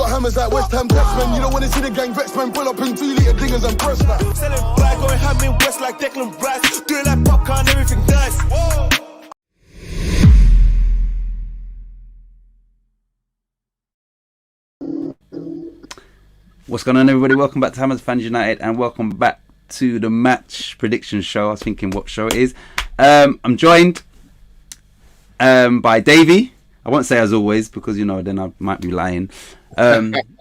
got hammers like West Ham taxmen. You don't wanna see the gang vex, man. Pull up in 2-litre dingers and press that. Selling bag, going ham in West like Declan Rice. Doing like popcorn, everything nice. Whoa. What's going on, everybody? Welcome back to Hammers Fans United, and welcome back to the match prediction show. I was thinking what show it is. I'm joined by Davey. I won't say as always because, you know, then I might be lying.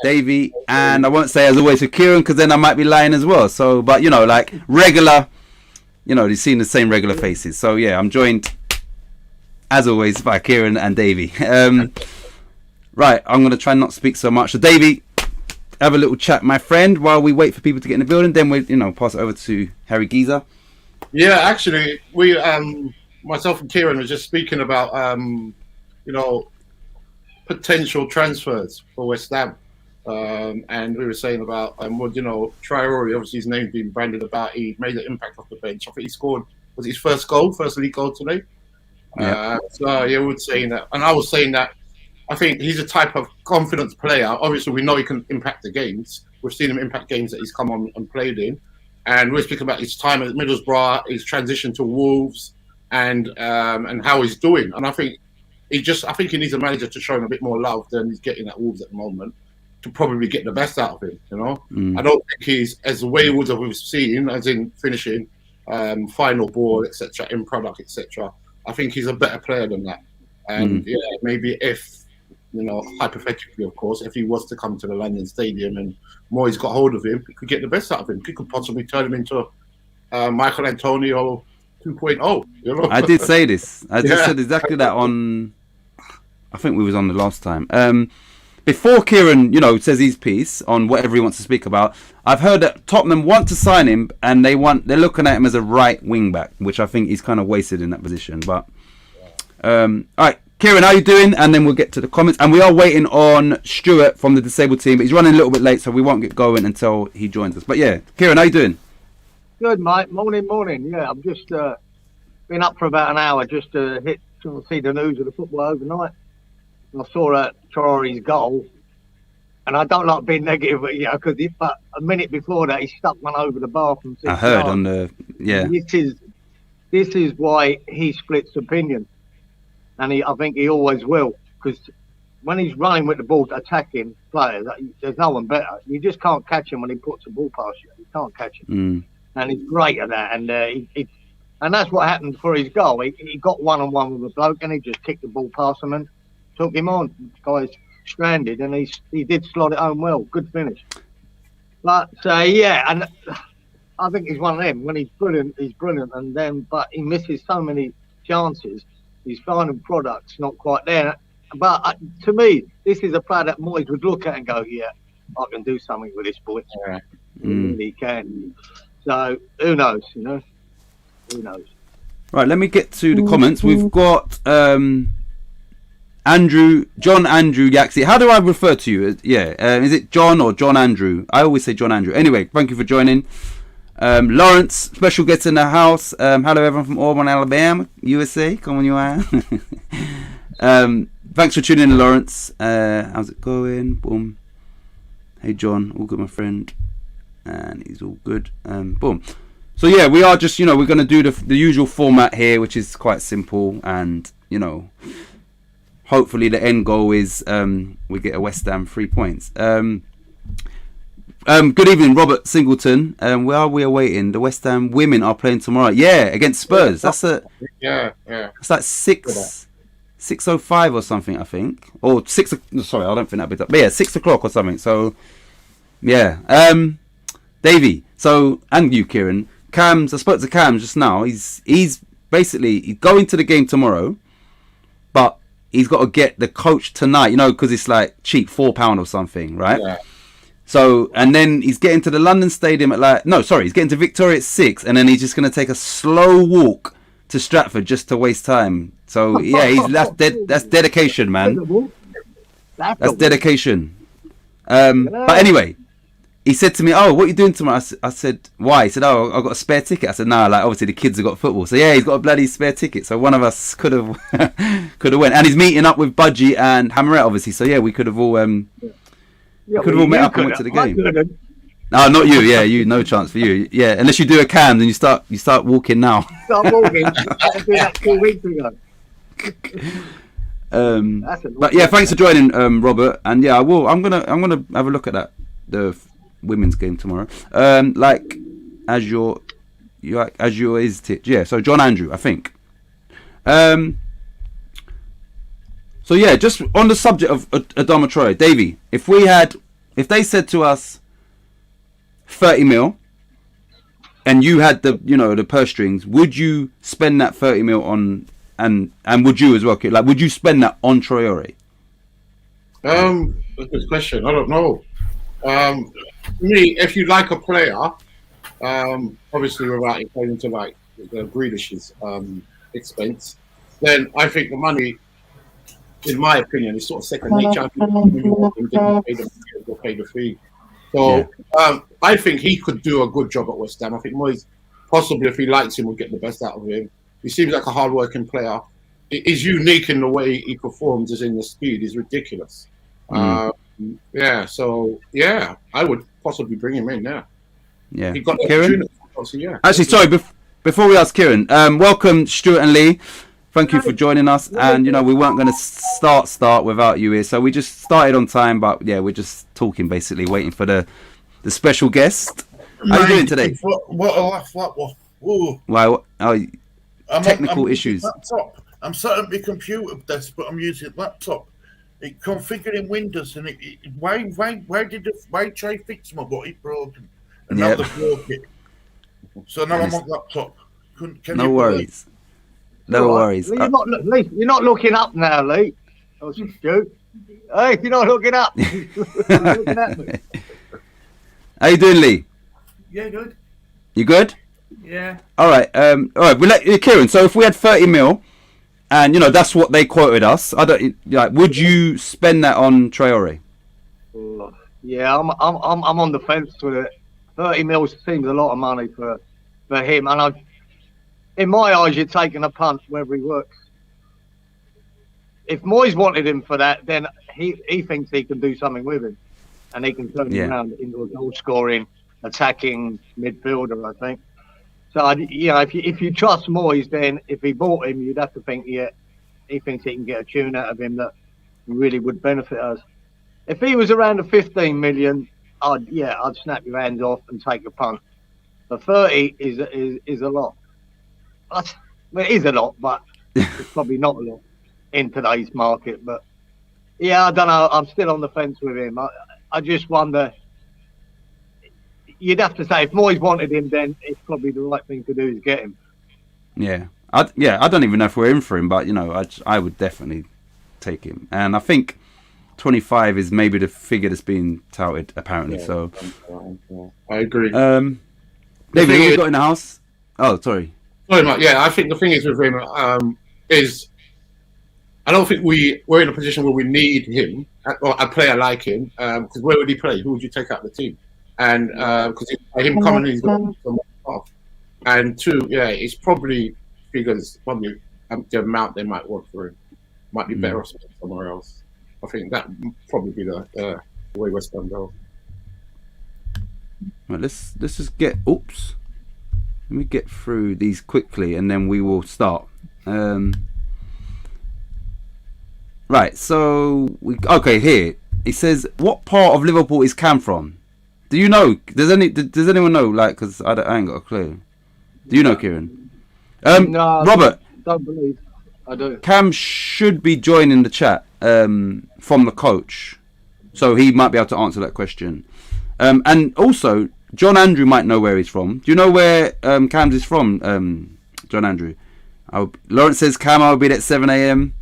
Davey, and I won't say as always for Kieran because then I might be lying as well. So, but, you know, like regular, you know, you've seen the same regular faces. So, yeah, I'm joined as always by Kieran and Davey. Right, I'm going to try not to speak so much. So, Davey, have a little chat, my friend, while we wait for people to get in the building. Then we, you know, pass it over to Harry Giza. Yeah, actually, we, myself and Kieran were just speaking about, you know, potential transfers for West Ham, and we were saying about, well, you know, Traore, obviously his name's been branded about. He made an impact off the bench. I think he scored, was his first league goal today. Yeah. So yeah, we were saying that, and I was saying that. I think he's a type of confidence player. Obviously, we know he can impact the games. We've seen him impact games that he's come on and played in. And we're speaking about his time at Middlesbrough, his transition to Wolves, and how he's doing. And I think he needs a manager to show him a bit more love than he's getting at Wolves at the moment to probably get the best out of him. You know, I don't think he's as wayward as we've seen, as in finishing, final ball, etc., in product, etc. I think he's a better player than that. And yeah, maybe if, you know, hypothetically, of course, if he was to come to the London Stadium and Moyes got hold of him, he could get the best out of him. He could possibly turn him into Michael Antonio 2.0. You know? I did say this. I just said exactly that on. I think we was on the last time. Before Kieran, you know, says his piece on whatever he wants to speak about, I've heard that Tottenham want to sign him and they're looking at him as a right wing back, which I think he's kind of wasted in that position. But all right. Kieran, how you doing? And then we'll get to the comments. And we are waiting on Stuart from the disabled team. But he's running a little bit late, so we won't get going until he joins us. But yeah, Kieran, how you doing? Good, mate. Morning. Yeah, I've just been up for about an hour just to see the news of the football overnight. And I saw Traore's goal. And I don't like being negative, you know, because but a minute before that, he stuck one over the bar from 6 yards. I heard on the, yeah. This is why he splits opinion. And I think he always will, because when he's running with the ball, attacking players, there's no one better. You just can't catch him when he puts the ball past you. You can't catch him. And he's great at that. And and that's what happened for his goal. He got one-on-one with a bloke, and he just kicked the ball past him and took him on. The guy's stranded, and he did slot it home well. Good finish. But, yeah, and I think he's one of them. When he's brilliant, but he misses so many chances. His final product's not quite there. But to me, this is a player that Moyes would look at and go, yeah, I can do something with this boy. Yeah. He can. So, who knows, you know? Who knows? Right, let me get to the comments. We've got John Andrew Yaxie. How do I refer to you? Is it John or John Andrew? I always say John Andrew. Anyway, thank you for joining. Lawrence, special guest in the house. Hello everyone from Auburn, Alabama, USA. Come on, you are. Thanks for tuning in, Lawrence. How's it going? Boom. Hey John, all good, my friend. And he's all good. Boom. So yeah, we are just, you know, we're going to do the usual format here, which is quite simple, and, you know, hopefully the end goal is we get a West Ham 3 points. Good evening, Robert Singleton. Where are we awaiting? The West Ham women are playing tomorrow. Yeah, against Spurs. That's yeah. It's like 6:05 or something, I think. Or 6. Sorry, I don't think that'd be that. But yeah, 6 o'clock or something. So yeah. Davey. So, and you, Kieran. I spoke to Cams just now. He's basically going to the game tomorrow, but he's got to get the coach tonight. You know, because it's like cheap, £4 or something, right? Yeah. So, and then he's getting to the London Stadium at he's getting to Victoria at 6, and then he's just going to take a slow walk to Stratford just to waste time. So, yeah, that's dedication, man. That's dedication. But anyway, he said to me, "Oh, what are you doing tomorrow?" I said, "Why?" He said, "Oh, I've got a spare ticket." I said, "No, like obviously the kids have got football." So yeah, he's got a bloody spare ticket. So one of us could have went, and he's meeting up with Budgie and Hammerette, obviously. So yeah, we could have all Yeah, Could have all met up and went to the I game. couldn't. No, not you. Yeah, you. No chance for you. Yeah, unless you do a cam, then you start walking now. Start walking. I had to do that 2 weeks ago. But yeah, thanks for joining, Robert. And yeah, I will. I'm gonna have a look at that women's game tomorrow. Like Azure is yeah. So John Andrew, I think. So yeah, just on the subject of Adama Traore, Davey, if they said to us 30 mil, and you had the purse strings, would you spend that 30 mil on, and would you as well, like, would you spend that on Traore? That's a good question. I don't know. Me, if you like a player, obviously without it going into like the Grealish's expense, then I think the money, in my opinion, is sort of second nature. I think they'll pay the fee. So I think he could do a good job at West Ham. I think Moyes, possibly if he likes him, will get the best out of him. He seems like a hard-working player. He's unique in the way he performs, as in the speed is ridiculous. Yeah, so yeah, I would possibly bring him in. Yeah, he got the Kieran. opportunity, yeah. Actually, sorry. Before we ask Kieran, welcome Stuart and Lee. Thank you for joining us. And we weren't going to start without you here, so we just started on time. But yeah, we're just talking, basically, waiting for the special guest. How are you doing today? What a laugh that was. Ooh. Wow. Technical I'm issues. Laptop. I'm sat at my computer desk, but I'm using laptop. It configuring Windows, and why try fix my what it broken, and now they broke it. So now I'm on laptop. No worries. No worries. Lee, you're not looking up now, Lee. Oh, Stu. Hey, you're not looking up. You're looking at me. How you doing, Lee? Yeah, good. You good? Yeah. All right. We'll let Kieran. So if we had 30 mil, and that's what they quoted us, would you spend that on Traore? Yeah, I'm on the fence with it. 30 mil seems a lot of money for him, and in my eyes, you're taking a punt whether he works. If Moyes wanted him for that, then he thinks he can do something with him, and he can turn him around into a goal-scoring, attacking midfielder, I think. So, if you trust Moyes, then if he bought him, you'd have to think, yeah, he thinks he can get a tune out of him that really would benefit us. If he was around the 15 million, I'd snap your hands off and take a punt. The 30 is a lot. Well, it is a lot, but it's probably not a lot in today's market. But yeah, I don't know. I'm still on the fence with him. I just wonder. You'd have to say if Moyes wanted him, then it's probably the right thing to do is get him. Yeah, I don't even know if we're in for him, but I would definitely take him. And I think 25 is maybe the figure that's being touted apparently. So I agree. David, what you got in the house? Oh, sorry. Sorry, Mike. Yeah, I think the thing is with him is I don't think we're in a position where we need him or a player like him because where would he play? Who would you take out of the team? And because him coming in, he's got some off. And two, it's probably figures the amount they might want for him might be better off spent somewhere else. I think that would probably be the way West Ham go. Right, let's just get. Oops. Let me get through these quickly, and then we will start. Right. So here it says, "What part of Liverpool is Cam from?" Do you know? Does anyone know? Like, because I ain't got a clue. Do you know, Kieran? No, Robert. Don't believe I do. Cam should be joining the chat from the coach, so he might be able to answer that question. And also, John Andrew might know where he's from. Do you know where Cam's is from, John Andrew? Lawrence says Cam will be at 7 a.m.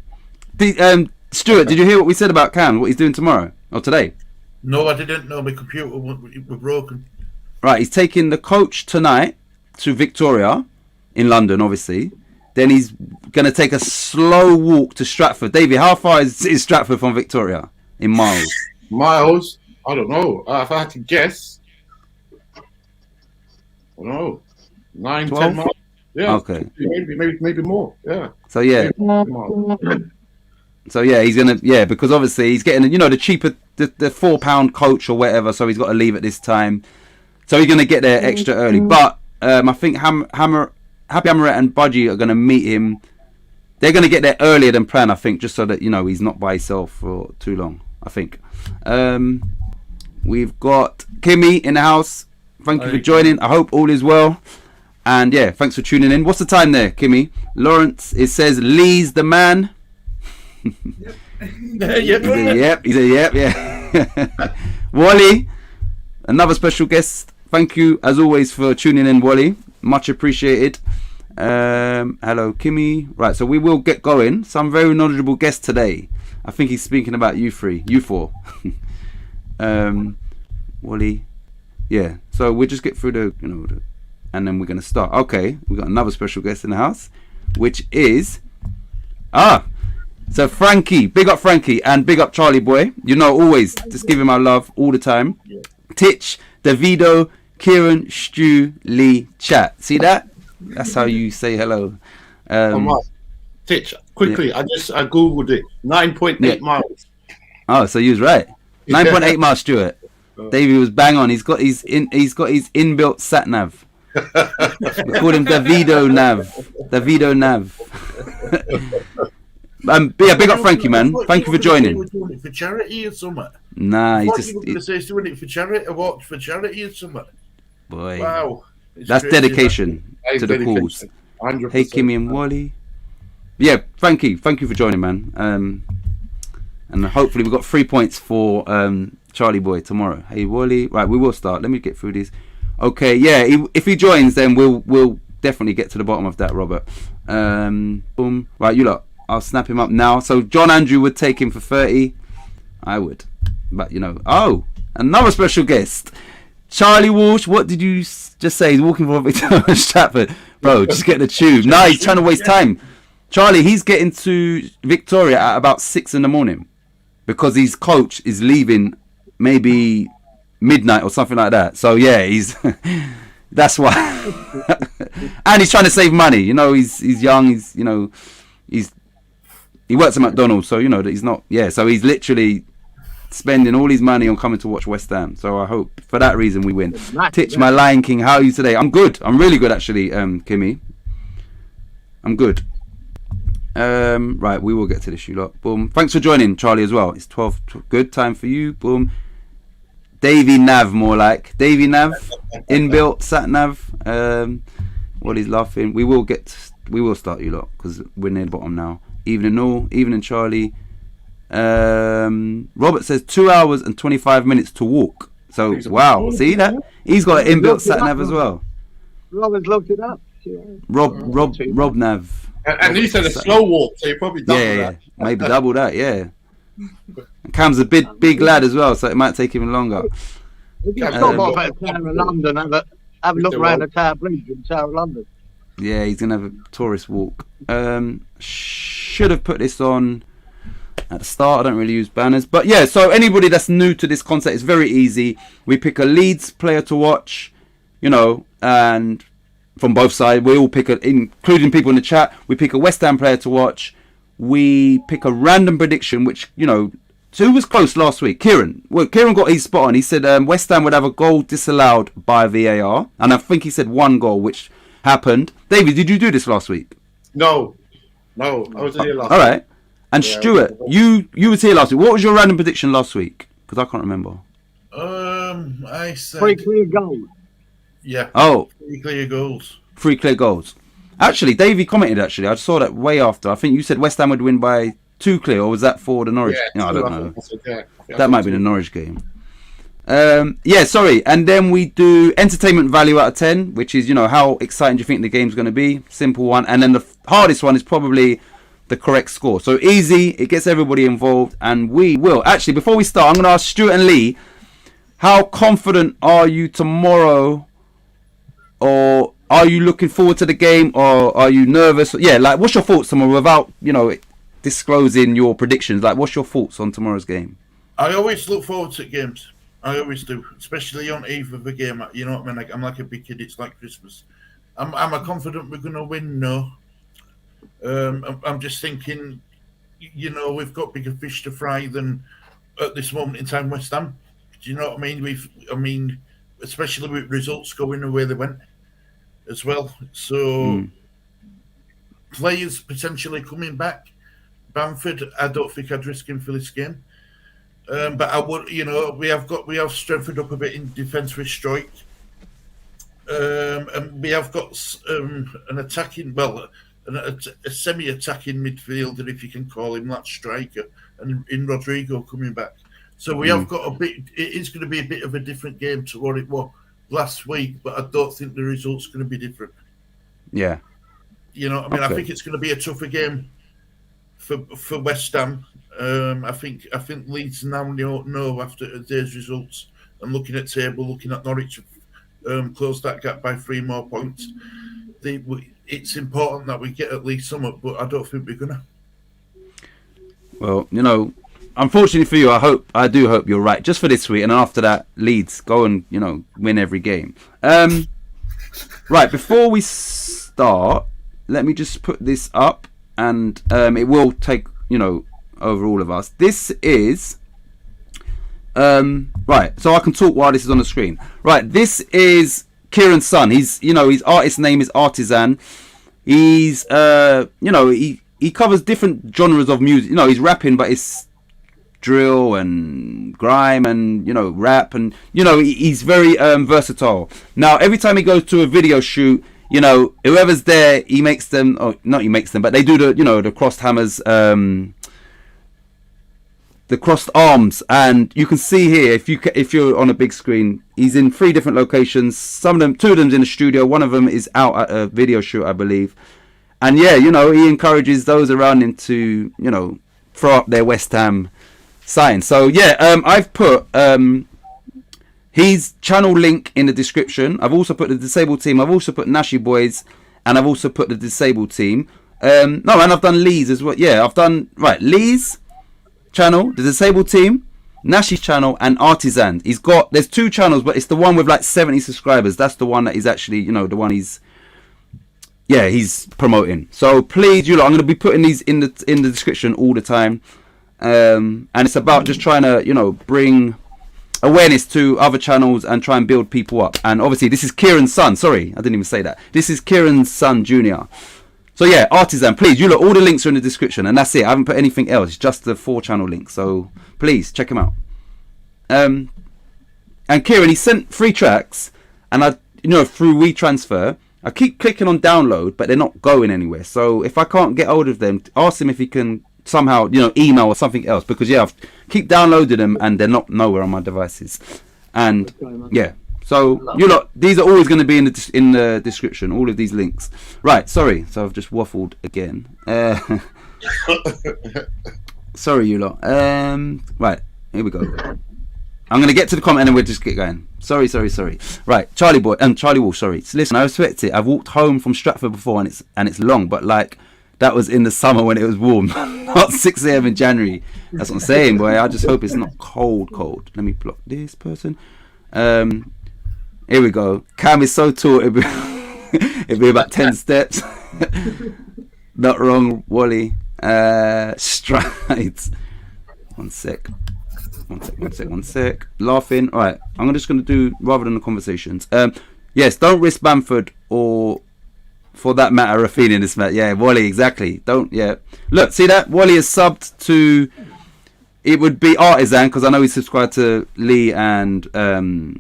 Stuart, did you hear what we said about Cam? What he's doing tomorrow or today? No, I didn't know. My computer was broken. Right, he's taking the coach tonight to Victoria in London, obviously. Then he's going to take a slow walk to Stratford. David, how far is Stratford from Victoria in miles? Miles? I don't know. If I had to guess, I don't know. 9, 12? 10 miles. Yeah. Okay. Maybe more. Yeah. So yeah. So yeah, he's gonna because obviously he's getting the the £4 coach or whatever, so he's got to leave at this time. So he's going to get there extra early. But I think Happy Hammeret and Budgie are going to meet him. They're going to get there earlier than planned, I think, just so that, you know, he's not by himself for too long, I think. We've got Kimmy in the house. Thank you for joining. I hope all is well. And yeah, thanks for tuning in. What's the time there, Kimmy? Lawrence, it says Lee's the man. Yep. He said yep, yeah. Wally, another special guest. Thank you as always for tuning in, Wally. Much appreciated. Hello, Kimmy. Right, so we will get going. Some very knowledgeable guests today. I think he's speaking about you four. Wally. Yeah. So we'll just get through the and then we're gonna start. Okay, we got another special guest in the house, which is so Frankie, big up Frankie and big up Charlie boy. You know, always just give him our love all the time. Yeah. Titch, Davido, Kieran, Stu, Lee, Chat. See that? That's how you say hello. Titch, quickly, yeah. I googled it. 9.8 miles. Oh, so you was right. 9.8 miles, Stuart. Davey was bang on. He's got his inbuilt sat nav. We call him Davido Nav. Yeah, big up Frankie, man. Thank you for joining. Doing it for charity or something? Nah, he's doing it for charity. For charity or something. Boy, wow, that's crazy, dedication to the cause. 100%. Hey, Kimmy and Wally. Yeah, Frankie, thank you for joining, man. And hopefully we've got 3 points for Charlie boy tomorrow. Hey, Wally. Right, we will start. Let me get through these. Okay, yeah. If he joins, then we'll definitely get to the bottom of that, Robert. Boom. Right, you lot. I'll snap him up now. So John Andrew would take him for 30. I would, but you know. Oh, another special guest, Charlie Walsh. What did you just say? He's walking from Victoria Stratford, bro. Just get the tube. Nah, he's trying to waste time. Charlie, he's getting to Victoria at about 6 a.m. because his coach is leaving maybe midnight or something like that. So yeah, he's that's why. And he's trying to save money. You know, he's young. He works at McDonald's, so you know that he's not. Yeah, so he's literally spending all his money on coming to watch West Ham. So I hope for that reason we win. Titch, my Lion King, how are you today? I'm good. I'm really good actually, Kimmy. I'm good. Right, we will get to this, you lot. Boom. Thanks for joining, Charlie, as well. It's 12. Good time for you. Boom. Davy Nav, more like Davy Nav, inbuilt sat nav. What he's laughing. We will start, you lot, because we're near the bottom now. Evening all, evening Charlie. Robert says 2 hours and 25 minutes to walk. So wow, see that? He's got an inbuilt sat nav as well. Robert's looked it up. Rob Nav. And he said a slow walk, so you probably double that. Maybe double that, yeah. And Cam's a big lad as well, so it might take even longer. Come off at Tower of London, have a look around the Tower Bridge in Tower of London. Yeah, he's gonna have a tourist walk. Should have put this on at the start. I don't really use banners, but yeah. So anybody that's new to this concept, it's very easy. We pick a Leeds player to watch, you know, and from both sides, we all pick including people in the chat. We pick a West Ham player to watch. We pick a random prediction, which, you know, so who was close last week? Kieran. Well, Kieran got his spot on. He said West Ham would have a goal disallowed by VAR, and I think he said 1 goal, which happened. David, did you do this last week? No, I wasn't here last week. All right. And yeah, Stuart, you was here last week. What was your random prediction last week? Because I can't remember. I said 3 clear goals. Yeah. Oh. 3 clear goals. 3 clear goals. Actually, Davey commented. Actually, I saw that way after. I think you said West Ham would win by 2 clear, or was that for the Norwich? Yeah, no, I don't know. That might be the Norwich game. Yeah, sorry. And then we do entertainment value out of 10, which is, you know, how exciting do you think the game's going to be? Simple one. And then the hardest one is probably the correct score. So easy, it gets everybody involved, and we will. Actually, before we start, I'm going to ask Stuart and Lee, how confident are you tomorrow? Or are you looking forward to the game, or are you nervous? Yeah, like, what's your thoughts tomorrow without, you know, disclosing your predictions? Like, what's your thoughts on tomorrow's game? I always look forward to games. I always do, especially on eve of a game. You know what I mean? I'm like a big kid. It's like Christmas. Am I confident we're going to win? No. I'm just thinking, you know, we've got bigger fish to fry than at this moment in time, West Ham. Do you know what I mean? Especially with results going the way they went as well. So players potentially coming back. Bamford, I don't think I'd risk him for this game. But I would, we have strengthened up a bit in defence with Strike. And we have got an attacking, a semi-attacking midfielder, if you can call him that, striker, and in Rodrigo coming back. So we have got a bit. It is going to be a bit of a different game to what it was last week, but I don't think the result's going to be different. Yeah. I think it's going to be a tougher game for West Ham. I think Leeds now know after today's results and looking at table, looking at Norwich, close that gap by 3 more points. It's important that we get at least some up, but I don't think we're gonna. Well, unfortunately for you, I do hope you're right just for this week, and after that, Leeds go and win every game. Right, before we start, let me just put this up, and it will take over all of us. This is right, so I can talk while this is on the screen. Right, this is Kieran's son. He's his artist name is Artisan. He's he covers different genres of music. He's rapping, but it's drill and grime and rap, and he's very versatile. Now every time he goes to a video shoot, whoever's there, he makes them, or not he makes them, but they do the crossed hammers, the crossed arms, and you can see here if you're on a big screen, he's in 3 different locations. 2 of them's in the studio, one of them is out at a video shoot, I believe. And yeah, he encourages those around him to throw up their West Ham sign. So yeah, I've put his channel link in the description. I've also put the disabled team, I've also put Nashi Boys, and I've also put the disabled team. And I've done Lee's as well. Yeah, I've done Lee's channel, the disabled team, Nashi's channel, and Artisan. There's 2 channels, but it's the one with 70 subscribers. That's the one that is actually the one he's promoting. So please, I'm going to be putting these in the description all the time, and it's about just trying to bring awareness to other channels and try and build people up. And obviously this is Kieran's son. Sorry, I didn't even say that. This is Kieran's son, Junior. So yeah, Artisan, please, all the links are in the description, and that's it. I haven't put anything else. It's just the 4 channel links. So please check him out. And Kieran, he sent 3 tracks, and through WeTransfer, I keep clicking on download, but they're not going anywhere. So if I can't get hold of them, ask him if he can somehow, email or something else, because I've keep downloading them and they're not nowhere on my devices. And yeah. So these are always going to be in the description, all of these links. Right, sorry. So I've just waffled again. Sorry, you lot. Right, here we go. I'm going to get to the comment and we'll just get going. Sorry. Right, Charlie Wolf, sorry. So listen, I respect it. I've walked home from Stratford before and it's long, but that was in the summer when it was warm, not 6 a.m. in January. That's what I'm saying, boy. I just hope it's not cold. Let me block this person. Here we go. Cam is so tall, it'd be about 10 steps. Not wrong, Wally. Strides. One sec. Laughing. All right. I'm just going to do, rather than the conversations. Yes, don't risk Bamford or, for that matter, Rafinha in this match. Yeah, Wally, exactly. Don't, yeah. Look, see that? Wally is subbed to, it would be Artisan, because I know he's subscribed to Lee and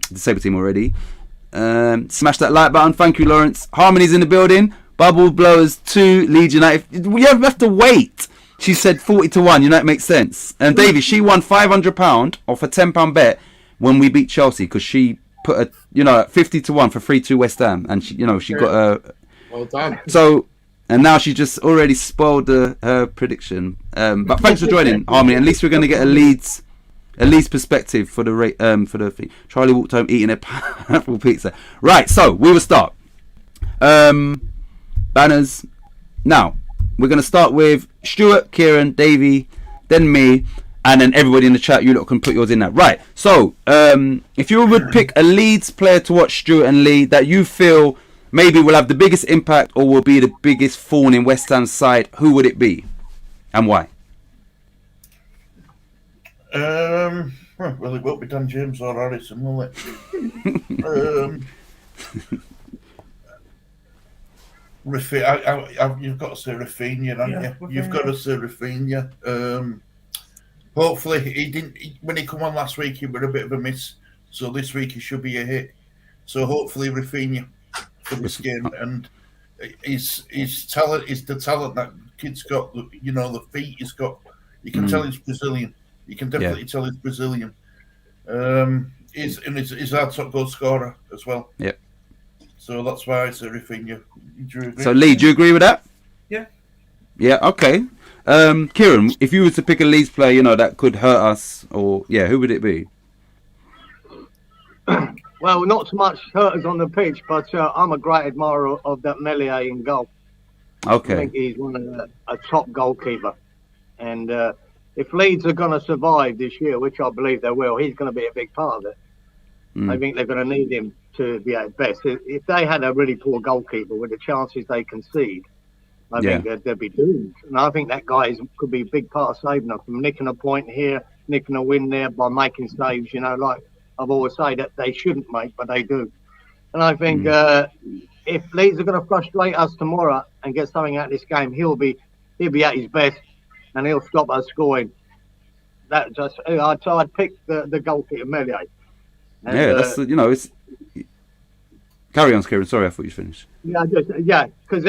Disabled Team already. Smash that like button. Thank you, Lawrence. Harmony's in the building. Bubble Blowers 2, Leeds United. We have to wait. She said 40-1. It makes sense. And Davey, she won £500 off a £10 bet when we beat Chelsea, because she put a 50-1 for 3-2 West Ham, and she got a. Well done. So, and now she just already spoiled her prediction. But thanks for joining, Harmony. At least we're going to get a Leeds perspective for the thing. Charlie walked home eating a pineapple pizza. Right, so we will start. Banners. Now we're going to start with Stuart, Kieran, Davey, then me, and then everybody in the chat. You lot can put yours in there. Right. So if you would pick a Leeds player to watch, Stuart and Lee, that you feel maybe will have the biggest impact or will be the biggest thorn in West Ham's side, who would it be and why? Well, it won't be Dan James or Harrison, will it? You've got to say Rafinha, haven't you? You've got to say Rafinha. Hopefully, he didn't. When he come on last week, he was a bit of a miss. So this week he should be a hit. So hopefully Rafinha for this game, and his talent is the talent that kid's got. You know, the feet he's got. You can tell he's Brazilian. You can definitely tell he's Brazilian. He's our top goal scorer as well. Yep. So that's why I say Rafinha. So Lee, do you agree with that? Yeah. Yeah. Okay. Kieran, if you were to pick a Leeds player, you know, that could hurt us, or who would it be? Well, not so much hurt us on the pitch, but I'm a great admirer of that Meslier in goal. Okay. I think he's a top goalkeeper. And if Leeds are going to survive this year, which I believe they will, he's going to be a big part of it. I think they're going to need him to be at best. If they had a really poor goalkeeper with the chances they concede, I think they'd be doomed. And I think that guy could be a big part of saving them, from nicking a point here, nicking a win there by making saves, you know, like I've always said that they shouldn't make, but they do. And I think if Leeds are going to frustrate us tomorrow and get something out of this game, he'll be at his best, and he'll stop us scoring. I'd pick the goalkeeper Meslier. And, that's it's. Carry on, Kieran. Sorry, I thought you finished. Because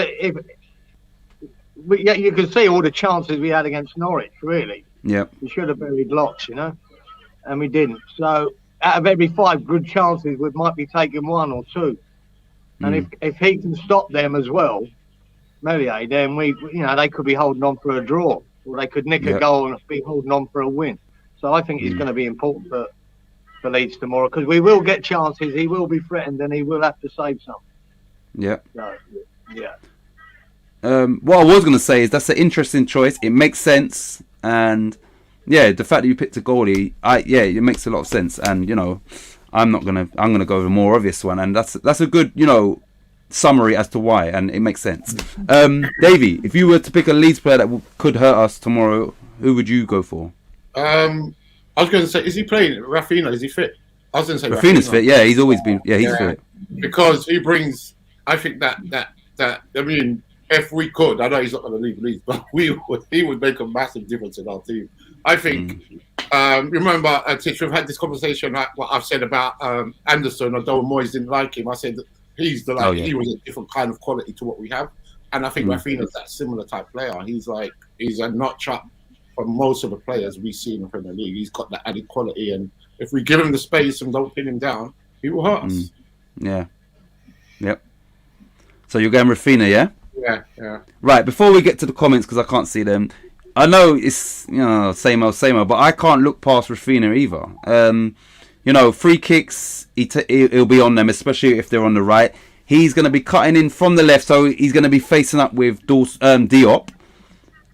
you can see all the chances we had against Norwich. Really, we should have buried lots, you know, and we didn't. So out of every 5 good chances, we might be taking 1 or 2. And if he can stop them as well, Meslier, then they could be holding on for a draw, or they could nick a goal and be holding on for a win. So I think it's going to be important for Leeds tomorrow, because we will get chances, he will be threatened, and he will have to save some. Yeah. So, yeah. What I was going to say is that's an interesting choice. It makes sense, and the fact that you picked a goalie, it makes a lot of sense. And I'm gonna go with a more obvious one, and that's a good summary as to why, and it makes sense. Davey, if you were to pick a Leeds player that could hurt us tomorrow, who would you go for? I was going to say, is he playing? Rafinha, is he fit? I was going to say Rafinha's fit. Yeah, he's always been. Yeah, he's fit. Because he brings. I think that. I mean, if we could, I know he's not going to leave Leeds, but he would make a massive difference in our team. I think. Remember, Tish, we've had this conversation. Like what I've said about Anderson, although Moyes didn't like him, I said that he was a different kind of quality to what we have, and I think Rafinha's that similar type player. He's a notch up from most of the players we see in the Premier League. He's got that added quality, and if we give him the space and don't pin him down, he will hurt us. Yeah. Yep. So you're going Rafinha, yeah? Yeah. Right, before we get to the comments, because I can't see them, I know it's same old, but I can't look past Rafinha either. Free kicks, he'll be on them, especially if they're on the right. He's going to be cutting in from the left, so he's going to be facing up with Diop.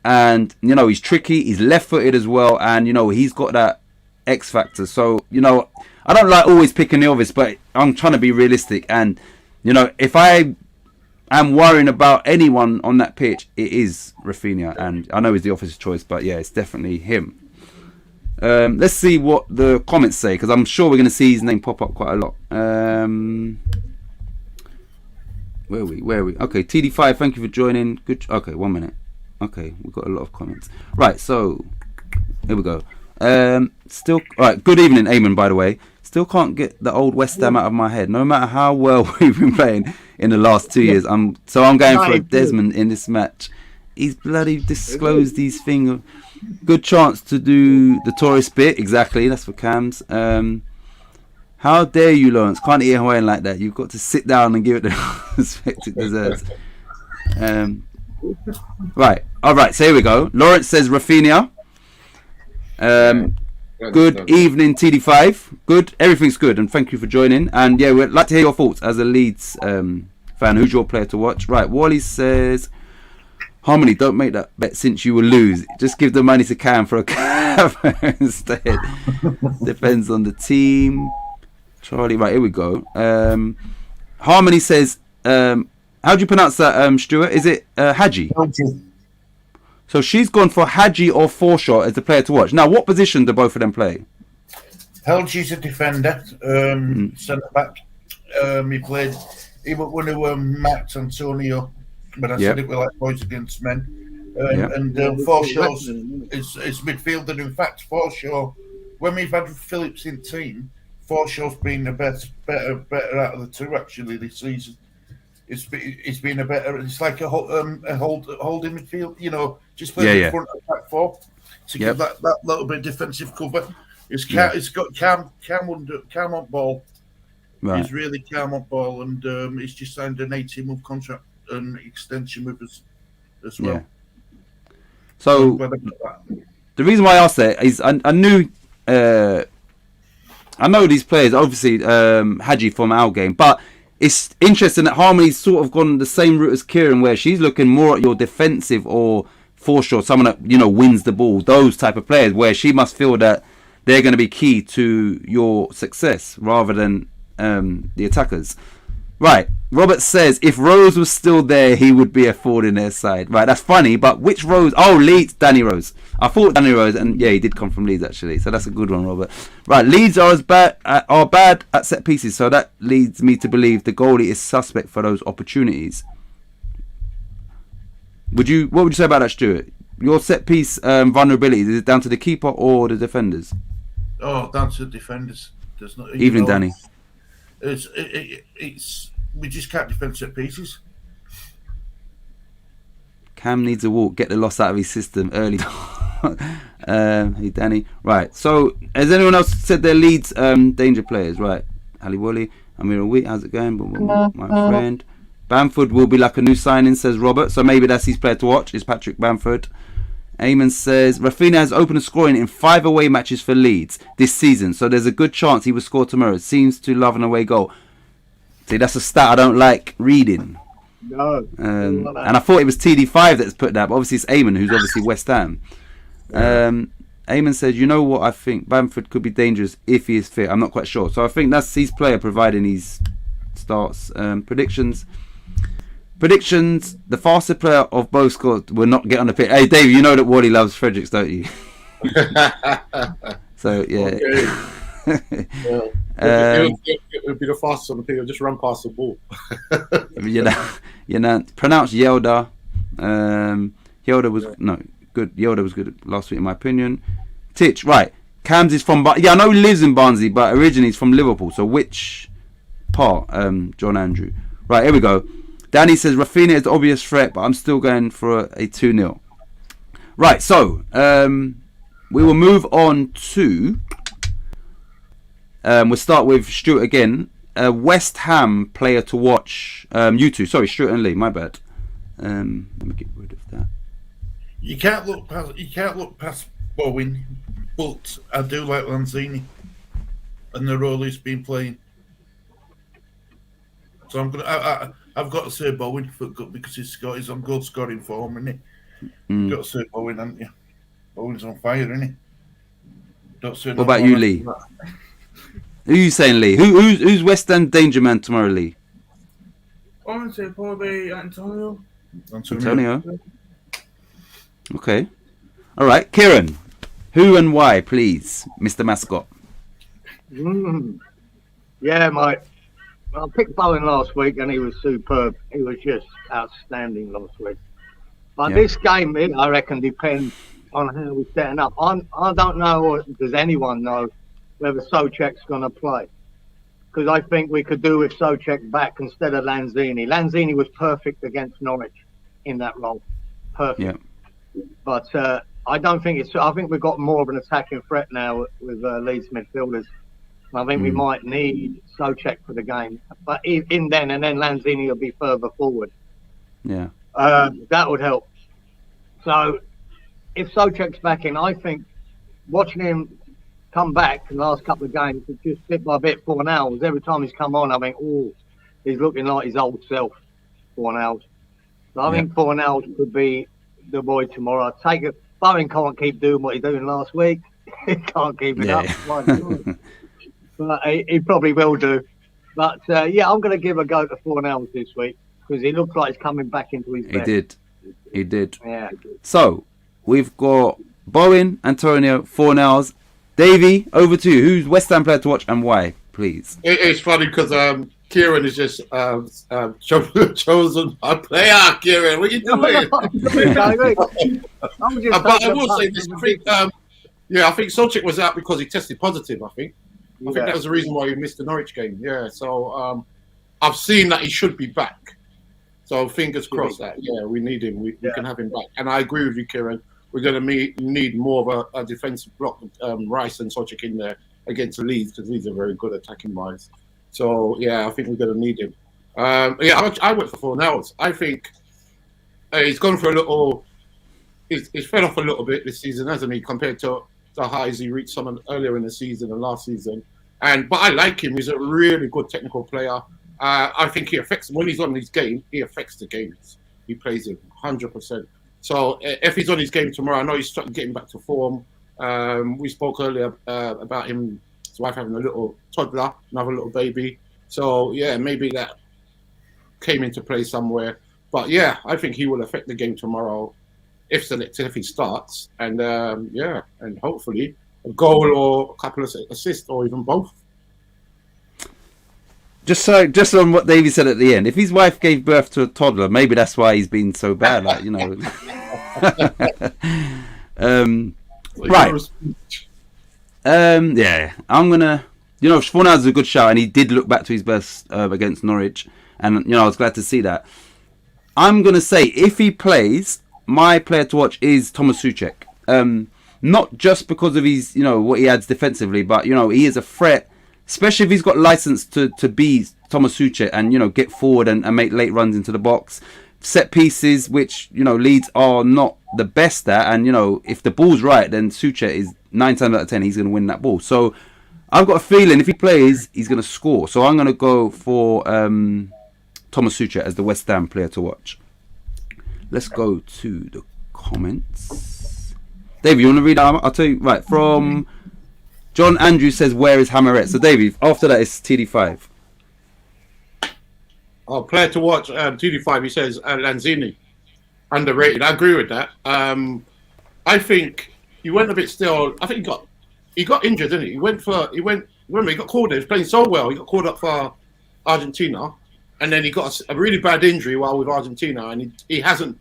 And, he's tricky, he's left-footed as well, and, he's got that X factor. So, I don't like always picking the obvious, but I'm trying to be realistic. And, if I am worrying about anyone on that pitch, it is Rafinha. And I know he's the obvious choice, but yeah, it's definitely him. Let's see what the comments say, because I'm sure we're going to see his name pop up quite a lot. Where are we? Okay, TD5, thank you for joining. Good. Okay, 1 minute. Okay, we've got a lot of comments. Right, so here we go. All right, good evening, Eamon, by the way. Still can't get the old West Ham out of my head, no matter how well we've been playing in the last 2 years. I'm going for a Desmond in this match. He's bloody disclosed these things. Good chance to do the tourist bit. Exactly, that's for Cams. How dare you, Lawrence? Can't eat Hawaiian like that. You've got to sit down and give it the respect it deserves. Right, all right, so here we go. Lawrence says Rafinha. Good evening, TD5. Good, everything's good, and thank you for joining. And yeah, we'd like to hear your thoughts as a Leeds fan. Who's your player to watch? Right, Wally says, Harmony, don't make that bet since you will lose. Just give the money to Cam for a cab instead. Depends on the team. Charlie, right, here we go. Harmony says, how do you pronounce that, Stuart? Is it Hadji? So she's gone for Hadji or Forshaw as the player to watch. Now, what position do both of them play? Helgi's a defender, centre back. He was one of Max Antonio, but I said it was like boys against men. And Forshaw's is midfielder. In fact, Forshaw, when we've had Phillips in team, Forshaw's been the better out of the two actually this season. It's been a better. It's like a holding midfield, just play in front of back four to give that little bit of defensive cover. It's got calm on ball. Right. He's really calm on ball, and he's just signed an 18-month contract and extension with us as well. Yeah. So the reason why I asked that is I knew I know these players, obviously Hadji from our game, but it's interesting that Harmony's sort of gone the same route as Kieran, where she's looking more at your defensive or Forshaw, someone that wins the ball, those type of players, where she must feel that they're going to be key to your success rather than the attackers. Right, Robert says if Rose was still there, he would be a forward in their side. Right, that's funny, but which Rose? Oh, Leeds, Danny Rose. I thought Danny Rose, and yeah, he did come from Leeds actually, so that's a good one, Robert. Right, Leeds are bad at set pieces, so that leads me to believe the goalie is suspect for those opportunities. What would you say about that, Stuart? Your set piece vulnerability, is it down to the keeper or the defenders? Oh, down to the defenders. There's not evening, Danny. It's we just can't defend set pieces. Cam needs a walk. Get the loss out of his system early. Hey, Danny. Right. So, has anyone else said their Leeds danger players? Right. Ali Wally, Amira Wheat. How's it going? My friend. Bamford will be like a new signing, says Robert. So maybe that's his player to watch. Is Patrick Bamford. Eamon says Rafinha has opened scoring in 5 away matches for Leeds this season, so there's a good chance he will score tomorrow. Seems to love an away goal. See, that's a stat I don't like reading. No. And I thought it was TD5 that's put that, but obviously it's Eamon, who's obviously West Ham. Eamon says, you know what, I think Bamford could be dangerous if he is fit. I'm not quite sure. So I think that's his player providing his starts. Predictions, the faster player of both squads will not get on the pitch. Hey, Dave, you know that Wally loves Fredericks, don't you? So, yeah. It would be the fastest on the pitch. Just run past the ball. Pronounce Yelda. Yelda was good. Yelda was good last week, in my opinion. Titch, right. Cams is from I know he lives in Barnsley, but originally he's from Liverpool. So which part? John Andrew. Right, here we go. Danny says Rafinha is the obvious threat, but I'm still going for a 2-0. Right, so we will move on to. We'll start with Stuart again. West Ham player to watch. You two, sorry, Stuart and Lee. My bad. Let me get rid of that. You can't look past Bowen, but I do like Lanzini and the role he's been playing. So I've got to say Bowen because he's on goal scoring form, isn't he? You've got to say Bowen, haven't you? Bowen's on fire, isn't he? Don't say what about you, Lee? Who are you saying, Lee? Who's West Ham danger man tomorrow, Lee? I would say probably Antonio. Okay. All right, Kieran. Who and why, please, Mr. Mascot? Yeah, mate. I picked Bowen last week and he was superb. He was just outstanding last week. But this game, I reckon, depends on how we're setting up. I don't know, or does anyone know, whether Souček's going to play. Because I think we could do with Souček back instead of Lanzini. Lanzini was perfect against Norwich in that role. Perfect. Yeah. But I don't think I think we've got more of an attacking threat now with Leeds midfielders. I think we might need Souček for the game. But in then, and then Lanzini will be further forward. Yeah. That would help. So if Souček's back in, I think watching him come back in the last couple of games, it's just bit by bit, Fornals. Every time he's come on, I think, he's looking like his old self, Fornals. So I think Fornals could be the boy tomorrow. I take it. Bowen can't keep doing what he's doing last week. He can't keep it up. But he probably will do. But I'm going to give a go to Fornals this week because he looks like he's coming back into his best. He did. Yeah. So we've got Bowen, Antonio, Fornals. Davey, over to you. Who's West Ham player to watch and why, please? It's funny because Kieran is just chosen a player. Kieran, what are you doing? But I will say this: I think, I think Souček was out because he tested positive. I think that was the reason why he missed the Norwich game. Yeah, so I've seen that he should be back. So fingers crossed that we need him. We can have him back. And I agree with you, Kieran. We're going to need more of a defensive block with Rice and Souček in there against Leeds because Leeds are very good attacking wise. So I think we're going to need him. I went for Fornals. I think he's gone for a little. He's fell off a little bit this season, hasn't he, compared to the highs he reached some earlier in the season and last season. But I like him. He's a really good technical player. I think he affects when he's on his game. He affects the games. He plays it 100%. So if he's on his game tomorrow, I know he's getting back to form. We spoke earlier about his wife having a little toddler, another little baby. So maybe that came into play somewhere. But I think he will affect the game tomorrow if he starts, and and hopefully a goal or a couple of assists or even both. Just on what Davey said at the end, if his wife gave birth to a toddler, maybe that's why he's been so bad. Like, right. I'm gonna. Fornals is a good shout, and he did look back to his best against Norwich, and I was glad to see that. I'm gonna say if he plays, my player to watch is Thomas Souček. Not just because of his, what he adds defensively, but he is a threat. Especially if he's got license to be Thomas Souček and, get forward and make late runs into the box. Set pieces, which, Leeds are not the best at. And, if the ball's right, then Souček is 9 times out of 10, he's going to win that ball. So I've got a feeling if he plays, he's going to score. So I'm going to go for Thomas Souček as the West Ham player to watch. Let's go to the comments. Dave, you want to read out? I'll tell you. Right, from... John Andrews says, where is Hammerette? So, Davey, after that, it's TD5. Oh, player to watch, TD5, he says, Lanzini. Underrated. I agree with that. I think he went a bit still. I think he got injured, didn't he? Remember, he got called in. He was playing so well. He got called up for Argentina. And then he got a really bad injury while with Argentina. And he hasn't,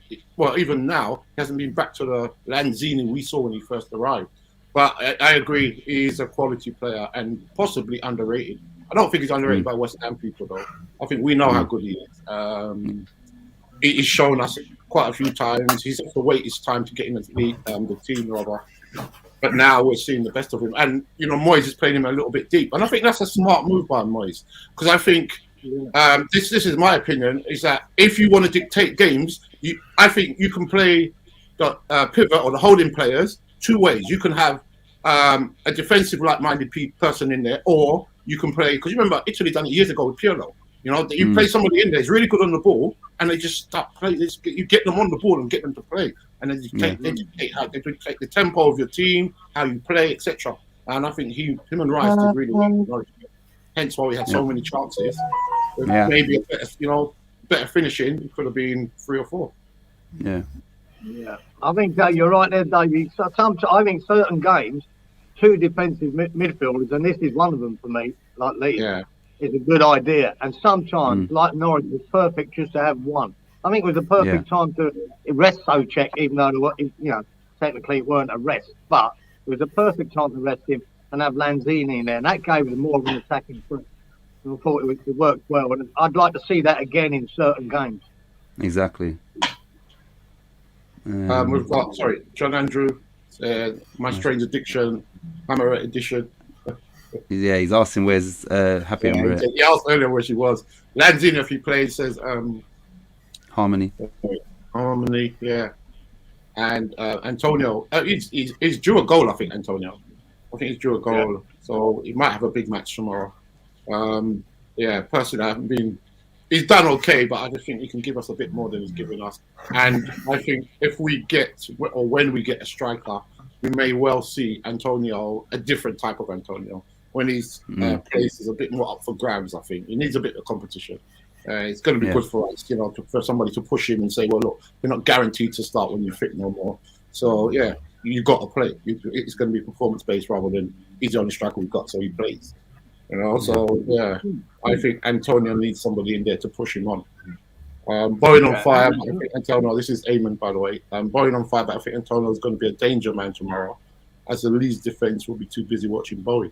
even now, he hasn't been back to the Lanzini we saw when he first arrived. But I agree, he's a quality player and possibly underrated. I don't think he's underrated by West Ham people, though. I think we know how good he is. He's shown us quite a few times. He's have to wait his time to get in the team, rather. But now we're seeing the best of him. And, Moyes is playing him a little bit deep. And I think that's a smart move by Moyes. Because I think, this is my opinion, is that if you want to dictate games, I think you can play the pivot or the holding players two ways. You can have a defensive like-minded person in there, or you can play, because you remember Italy done it years ago with Pirlo. You play somebody in there, he's really good on the ball, and they just start playing. You get them on the ball and get them to play, and then they take the tempo of your team, how you play, etc. And I think him and Rice did really well. Hence why we had so many chances. Maybe a better finishing, it could have been 3 or 4. Yeah, I think you're right there, Davey. I think certain games, 2 defensive midfielders, and this is one of them for me, like Leeds, is a good idea. And sometimes, like Norwich, it's perfect just to have one. I think it was a perfect time to rest Souček, even though technically it weren't a rest, but it was a perfect time to rest him and have Lanzini in there, and that gave us more of an attacking threat. And I thought it worked well, and I'd like to see that again in certain games. Exactly. We've got, John Andrew, My Strange Addiction, Hammerette Edition. He's asking where's Happy Hammerette. He asked earlier where she was. Lanzini, if he plays, says Harmony. Harmony, and Antonio, he's due a goal, I think, Antonio. I think he's due a goal, so he might have a big match tomorrow. Personally, I haven't been... He's done okay, but I just think he can give us a bit more than he's given us. And I think if we get, or when we get a striker, we may well see Antonio, a different type of Antonio, when his place is a bit more up for grabs, I think. He needs a bit of competition. It's going to be good for us, for somebody to push him and say, well, look, you're not guaranteed to start when you're fit no more. So yeah, you got to play. It's going to be performance based rather than he's the only striker we've got, so he plays. You know, so yeah, I think Antonio needs somebody in there to push him on. Bowen on fire, but I think Antonio. This is Eamon, by the way. Bowen on fire, but I think Antonio is going to be a danger man tomorrow, as the Leeds defense will be too busy watching Bowen.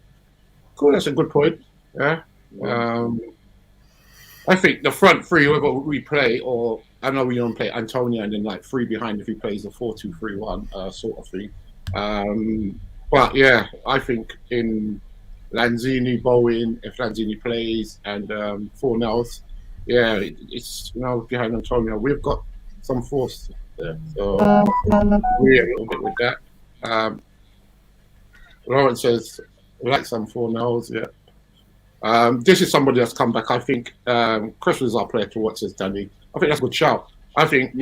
Cool, that's a good point. Yeah. I think the front three, whoever we play, or I know we don't play Antonio and then like three behind if he plays a 4-2-3-1 sort of thing. But yeah, I think in Lanzini, Bowen, if Lanzini plays, and Fornells, yeah, it's behind Antonio, we've got some force there. So we're a little bit with that. Lawrence says, like some Fornells, yeah. This is somebody that's come back. I think Chris was our player to watch, says Danny. I think that's a good shout. I think,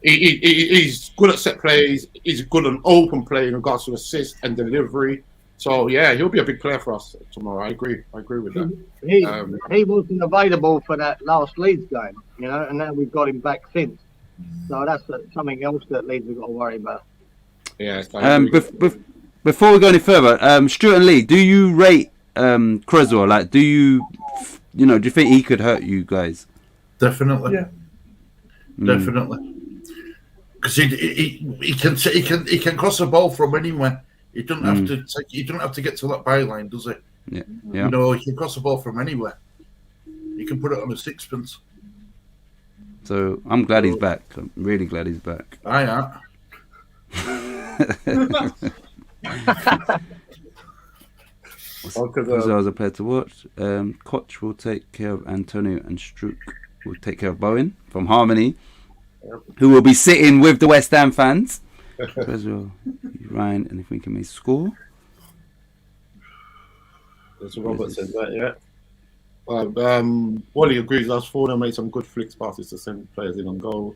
he's good at set plays. He's good on open play in regards to assist and delivery. So yeah, he'll be a big player for us tomorrow. I agree with that. He wasn't available for that last Leeds game, and now we've got him back since. So that's something else that Leeds have got to worry about. Yeah. Before we go any further, Stuart and Lee, do you rate Creswell? Like, do you think he could hurt you guys? Definitely. Yeah. Definitely. Because he can cross the ball from anywhere. He doesn't have to he doesn't have to get to that byline, does it? Yeah. He can cross the ball from anywhere. He can put it on a sixpence. So I'm glad he's back. I'm really glad he's back. I am. Creswell is a player to watch. Koch will take care of Antonio, and Struck will take care of Bowen from Harmony, who will be sitting with the West Ham fans. Creswell, Ryan, and if we can make score. That's what Robert said that, yeah. Wally agrees. Last Forno made some good flicks passes to send players in on goal.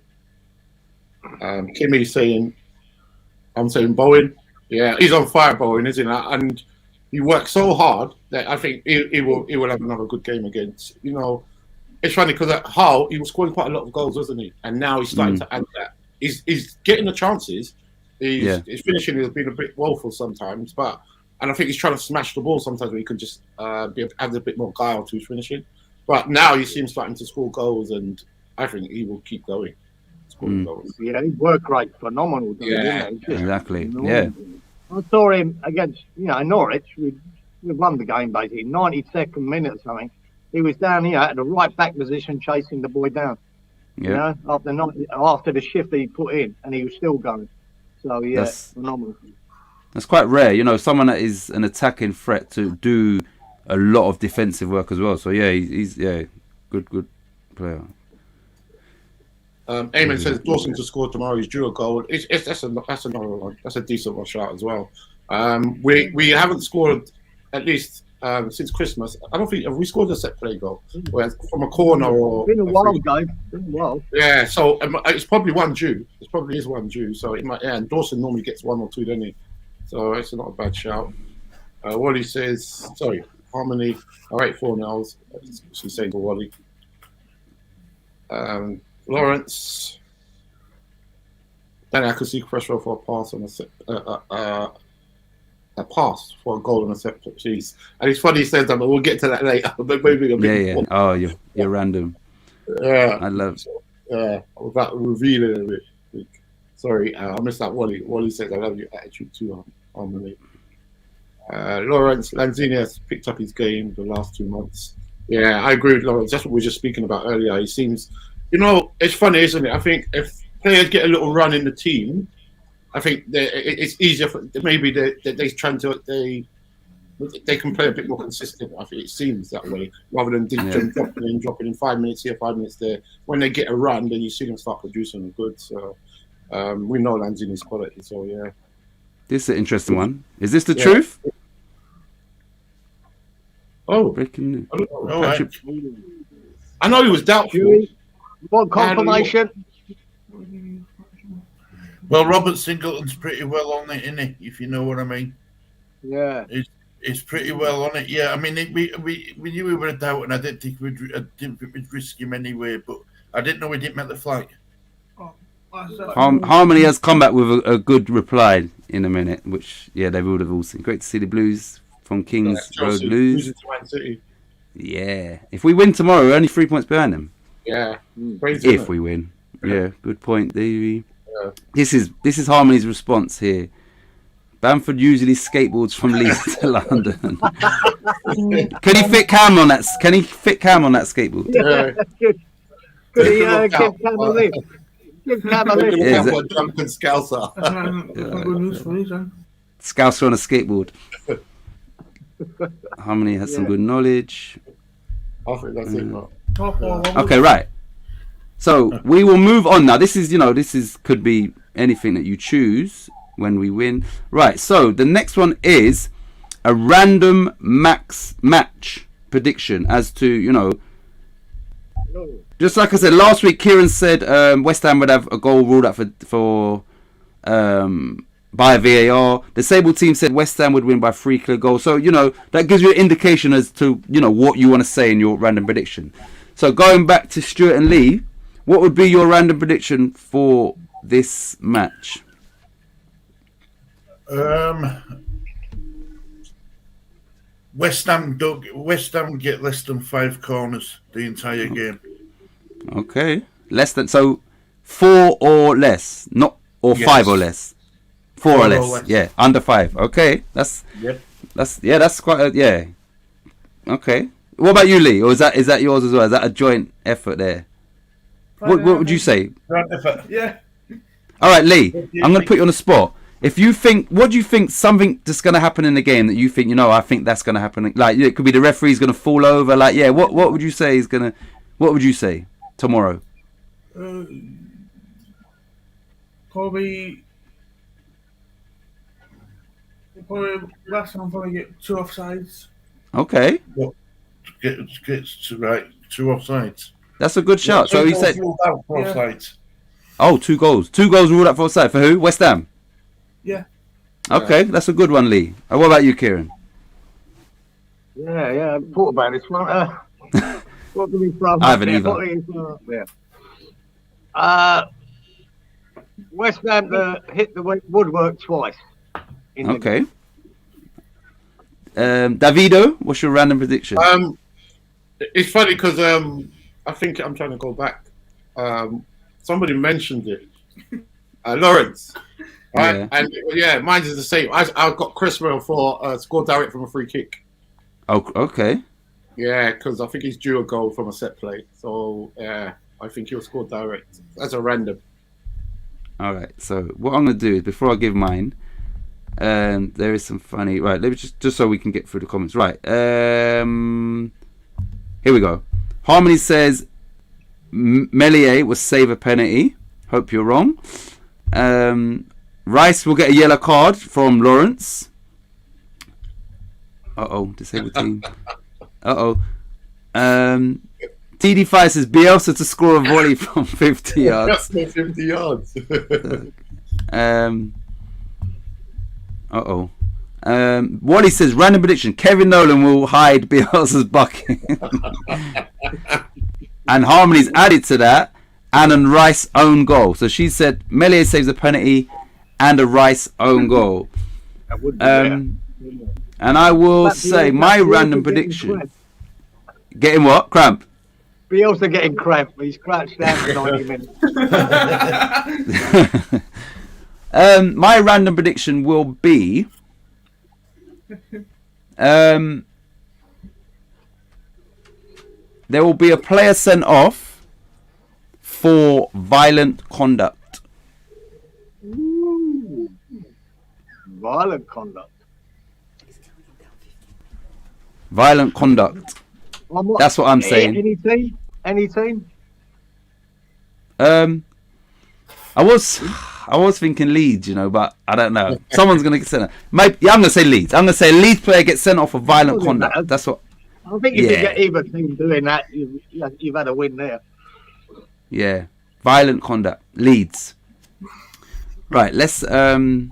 Kimmy saying, I'm saying Bowen. Yeah, he's on fire, Bowen, isn't he? And he works so hard that I think he will have another good game against. It's funny because at Hull he was scoring quite a lot of goals, wasn't he? And now he's starting to add that. He's getting the chances. His finishing has been a bit woeful sometimes, and I think he's trying to smash the ball sometimes where he can just add a bit more guile to his finishing. But now you see him starting to score goals, and I think he will keep going. Scoring goals. Yeah, his work rate phenomenal. Exactly. Yeah. I saw him against Norwich. We won the game basically 92nd minute or something. He was down here at the right back position chasing the boy down. Yeah. After the shift that he put in, and he was still going. So yeah, phenomenal. That's quite rare, someone that is an attacking threat to do a lot of defensive work as well. So yeah, he's good player. Eamon says Dawson to score tomorrow. He's due a goal. That's another one. That's a decent one shot as well. We haven't scored at least since Christmas. I don't think have we scored a set play goal from a corner or. Been a while, guys. Been a while. Yeah, so it's probably one due. It probably is one due. So it might. Yeah, and Dawson normally gets one or two, doesn't he? So it's not a bad shout. Wally says, sorry, Harmony. All right, 4-0. She's saying to Wally. Lawrence. Then I could see Creswell for a pass on a pass for a goal on a set piece. And it's funny he says that, but we'll get to that later. But maybe a bit more. Oh, you're random. Yeah. I love it. Yeah, without revealing a bit. Sorry, I missed that. Wally says, I love your attitude too, Harmony. Lawrence Lanzini has picked up his game the last 2 months. Yeah, I agree with Lawrence. That's what we were just speaking about earlier. He seems, it's funny, isn't it? I think if players get a little run in the team, I think it's easier for maybe they can play a bit more consistent. I think it seems that way rather than dropping in 5 minutes here, 5 minutes there. When they get a run, then you see them start producing good. So we know Lanzini's quality. So yeah, this is an interesting one. Is this the truth? Oh, breaking news. I know he was doubtful. What confirmation? Well, Robert Singleton's pretty well on it, isn't he? If you know what I mean. Yeah. He's pretty well on it. Yeah, I mean, we knew we were a doubt, and I didn't think we'd risk him anyway. But I didn't know we didn't make the flight. Harmony has come back with a good reply in a minute, which they would have all seen. Great to see the Blues from Kings Road lose. Losing to Man City. Yeah, if we win tomorrow, we're only 3 points behind them. Yeah. If we win, good point, Davey. Yeah. This is Harmony's response here. Bamford usually skateboards from Leeds to London. Can he fit Cam on that? Can he fit Cam on that skateboard? Yeah. Could he give Cam a lift? Give Cam a lift. Yeah, What drunken scouser. Good news for me, son. Scouser on a skateboard. Harmony has some good knowledge. I think that's it, bro. Okay, right. So we will move on now. This is could be anything that you choose when we win. Right. So the next one is a random max match prediction as to just like I said last week. Kieran said West Ham would have a goal ruled out for by VAR. The Sable team said West Ham would win by 3 clear goals. So that gives you an indication as to what you want to say in your random prediction. So going back to Stuart and Lee, what would be your random prediction for this match? West Ham get less than 5 corners the entire game. Okay, less than 4 or less, not or yes. 5 or less. 4 or less. Yeah, under 5. Okay, that's quite Okay. What about you, Lee? Or is that yours as well? Is that a joint effort there? What would you say? Joint effort. Yeah. All right, Lee. I'm going to put you on the spot. If you think, what do you think something that's going to happen in the game that you think, I think that's going to happen? Like, it could be the referee's going to fall over. Like, what would you say is going to? What would you say tomorrow? Probably last time probably get 2 offsides. Okay. Get 2 offsides. That's a good shout. So he said. Offsides. Oh, 2 goals. 2 goals ruled out for offside. For who? West Ham. Yeah. Okay, that's a good one, Lee. What about you, Kieran? Yeah. I thought about this one. What do we from? I haven't either. West Ham hit the woodwork twice. Okay. Davido, what's your random prediction? It's funny because I think I'm trying to go back. Somebody mentioned it. Lawrence. Right? Yeah. And mine is the same. I've got Cresswell for score direct from a free kick. Oh, okay. Yeah, because I think he's due a goal from a set play. So I think he'll score direct. That's a random. All right. So what I'm going to do is before I give mine, there is some funny. Right. Let me just so we can get through the comments. Right. Here we go. Harmony says Melier will save a penalty. Hope you're wrong. Rice will get a yellow card from Lawrence. Disabled team. TD5 says Bielsa to score a volley from 50 yards. 50 yards. Wally says random prediction: Kevin Nolan will hide Bielsa's bucket. And Harmony's added to that and Rice own goal. So she said Melier saves a penalty and a Rice own goal. And I will say my random prediction. Getting what? Cramp? Bielsa getting cramp. He's crouched down for 90 minutes. My random prediction will be there will be a player sent off for violent conduct. Ooh. Violent conduct. Violent conduct. That's what I'm saying. Any team? I was thinking Leeds, but I don't know. Someone's gonna get sent off. I'm gonna say Leeds. I'm gonna say a Leeds player gets sent off for violent conduct. That's what. I think if you get either team doing that, you've had a win there. Yeah, violent conduct. Leeds. Right. Let's go.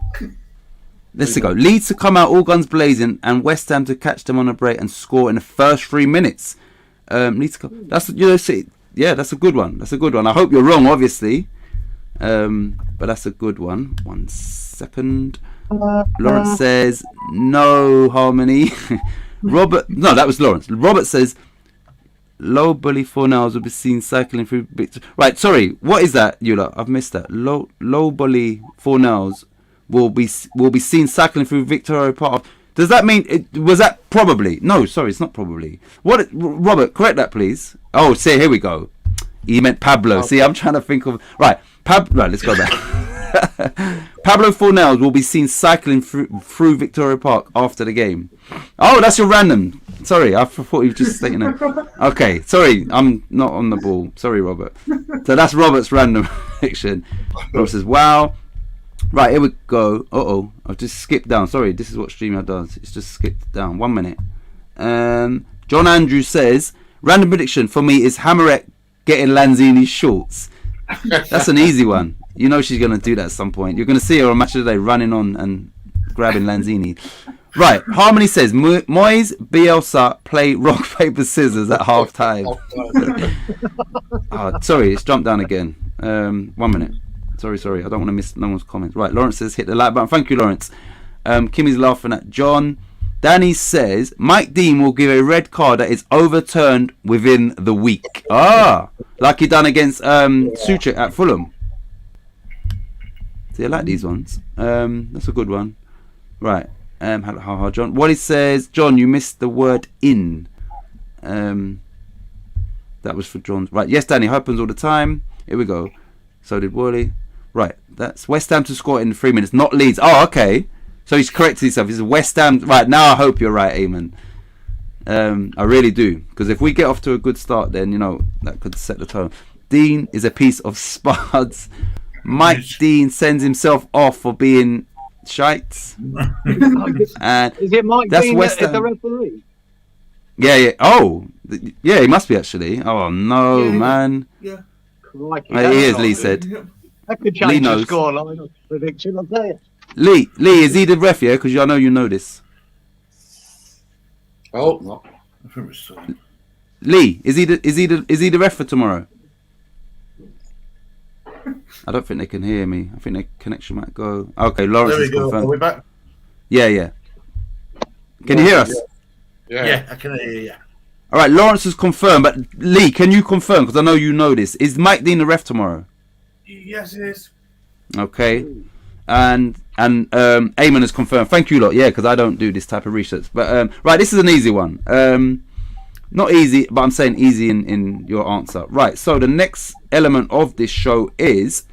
Leeds to come out all guns blazing, and West Ham to catch them on a break and score in the first 3 minutes. Leeds to come. That's that's a good one. That's a good one. I hope you're wrong, obviously. But that's a good one. 1 second. Lawrence says no Harmony. Robert, no, that was Lawrence. Robert says low bully 4 nails will be seen cycling through. Right, sorry. What is that, Eula? I've missed that. Low bully 4 nails will be seen cycling through Victoria Park. Does that mean was that probably? No, sorry, it's not probably. What? Robert, correct that, please. Oh, see, here we go. He meant Pablo. See, I'm trying to think of right. Right, let's go back. Pablo 4 nails will be seen cycling through Victoria Park after the game. Oh, that's your random. Sorry, I thought you were just stating it. Okay, sorry, I'm not on the ball. Sorry, Robert. So that's Robert's random prediction. Robert says, wow. Right, here we go. I've just skipped down. Sorry, this is what StreamYard does. It's just skipped down. 1 minute. John Andrews says, random prediction for me is Hammerette getting Lanzini's shorts. That's an easy one. You know she's going to do that at some point. You're going to see her on Match of the Day running on and grabbing Lanzini. Right, Harmony says, Moyes, Bielsa play rock, paper, scissors at half time. Sorry, it's jumped down again. 1 minute. Sorry, I don't want to miss no one's comments. Right, Lawrence says, hit the like button. Thank you, Lawrence. Kimmy's laughing at John. Danny says, Mike Dean will give a red card that is overturned within the week. Like he done against Souček at Fulham. See, I like these ones. That's a good one. Right. How John. Wally says, John, you missed the word in. That was for John. Right. Yes, Danny, happens all the time. Here we go. So did Wally. Right. That's West Ham to score in 3 minutes, not Leeds. Oh, okay. So he's corrected himself. He's West Ham. Right. Now I hope you're right, Eamon. I really do. Because if we get off to a good start, then, you know, that could set the tone. Dean is a piece of spuds. Mike Dean sends himself off for being shites. And is it Mike that's Dean West as Ham. the referee? Yeah. Oh, yeah, he must be actually. Oh, no, man. Yeah. Crikey, He is, Lee said. that could Lee change the knows. scoreline prediction, I'll tell you. Lee, is he the ref, yeah? Because I know you know this. Oh, no. I think it's Lee, is he the ref for tomorrow? I don't think they can hear me. I think their connection might go. Okay, Lawrence There we is go. Are confirmed. we back? Yeah. Can you hear us? Yeah, I can hear you. All right, Lawrence is confirmed, but Lee, can you confirm? Because I know you know this. Is Mike Dean the ref tomorrow? Yes, it is. Okay, and Eamon has confirmed. Thank you, lot. Yeah, because I don't do this type of research. But right, this is an easy one. Not easy, but I'm saying easy in your answer. Right. So the next element of this show is,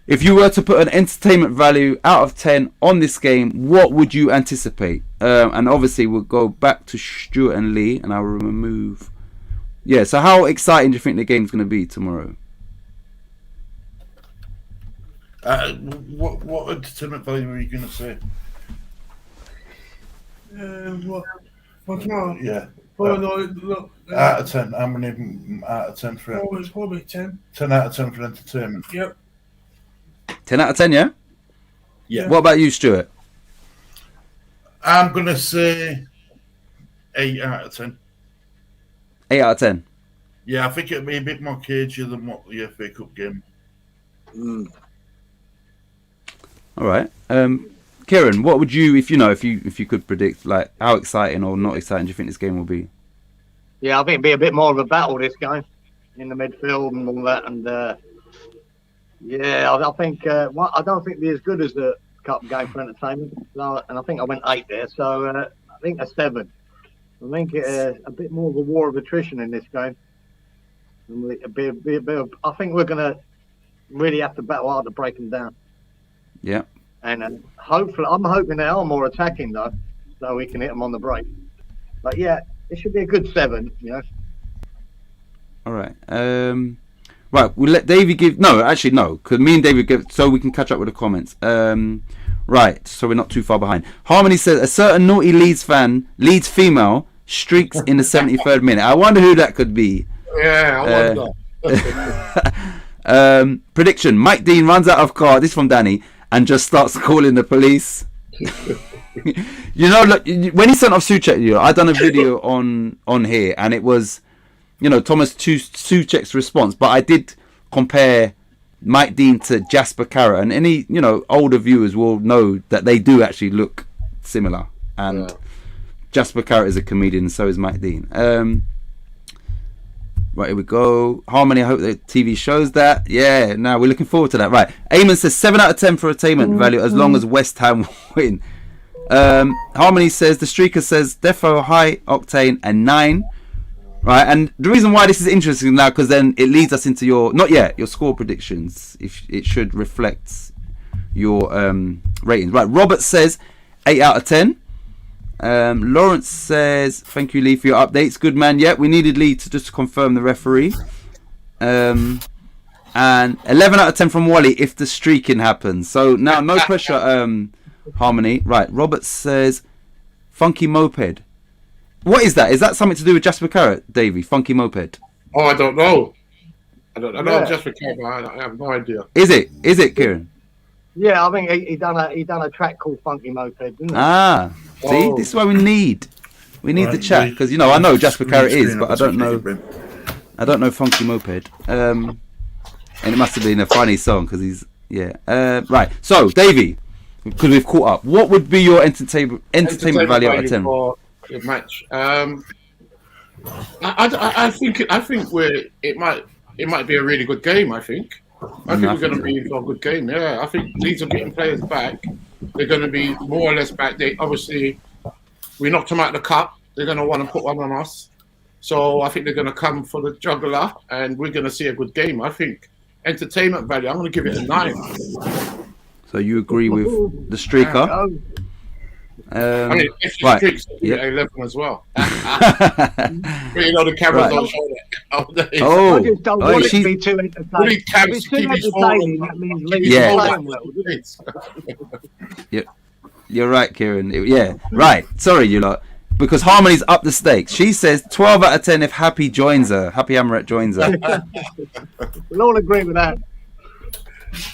if you were to put an entertainment value out of 10 on this game, what would you anticipate? And obviously we'll go back to Stuart and Lee, and I'll remove. Yeah. So how exciting do you think the game's going to be tomorrow? What entertainment value were you going to say? For tomorrow? Yeah. Oh, no, look. Out of 10, how many out of 10 for It's probably 10. 10 out of 10 for entertainment? Yep. 10 out of 10, yeah? Yeah. What about you, Stuart? I'm going to say 8 out of 10. 8 out of 10. Yeah, I think it'll be a bit more cagier than what the FA Cup game. All right. Kieran, what would you, if you could predict, like, how exciting or not exciting do you think this game will be? Yeah, I think it'll be a bit more of a battle this game in the midfield and all that. And yeah, I think I don't think they're as good as the cup game for entertainment. So, and I think I went 8 there, so I think a 7. I think a bit more of a war of attrition in this game. And I think we're going to really have to battle hard to break them down. Yeah. And hopefully, I'm hoping they are more attacking though, so we can hit them on the break. But yeah, it should be a good 7, you know. All right. Right, we'll let Davey give. No, actually, no, because me and David give, so we can catch up with the comments. Right, so we're not too far behind. Harmony says a certain naughty Leeds female, streaks in the 73rd minute. I wonder who that could be. Yeah, I wonder. Prediction: Mike Dean runs out of car. This is from Danny, and just starts calling the police. You know, look, when he sent off Souček, I done a video on here, and it was, Thomas Souček's response, but I did compare Mike Dean to Jasper Carrot, and any older viewers will know that they do actually look similar. And Jasper Carrot is a comedian, and so is Mike Dean. Right, here we go. Harmony, I hope the TV shows that. Yeah, now we're looking forward to that. Right, Eamon says 7 out of 10 for attainment value as long as West Ham win. Harmony says the streaker says Defo high octane and 9. Right, and the reason why this is interesting now, because then it leads us into your score predictions. If it should reflect your ratings. Right, Robert says 8 out of 10. Lawrence says thank you, Lee, for your updates. Good man. Yeah, we needed Lee to just confirm the referee. And 11 out of 10 from Wally if the streaking happens. So now no pressure, Harmony. Right, Robert says funky moped. What is that? Is that something to do with Jasper Carrot, Davey? Funky moped. Oh, I don't know. I know Jasper Carrot, but I have no idea. Is it, Kieran? Yeah, I think he done a track called Funky Moped, didn't he? Ah, see, this is why we need the chat, because I know Jasper Carrot is, but I don't know Funky Moped. And it must have been a funny song because he's right. So Davey, because we've caught up, what would be your entertainment value out of 10? For the match. I think it might be a really good game. I think we're going to be for a good game. Yeah, I think Leeds are getting players back. They're going to be more or less back. They obviously we knocked them out of the cup. They're going to want to put one on us. So I think they're going to come for the juggler, and we're going to see a good game. I think entertainment value. I'm going to give it a 9. So you agree with the streaker? I mean, if the streaks, 11 as well. But the cameras don't show that. I just don't want it to be too entertaining. If it's too entertaining, that means Leeds playing well. You're right, Kieran. Right. Sorry, you lot. Because Harmony's up the stakes. She says 12 out of 10 if Happy joins her. Happy Amaret joins her. We'll all agree with that.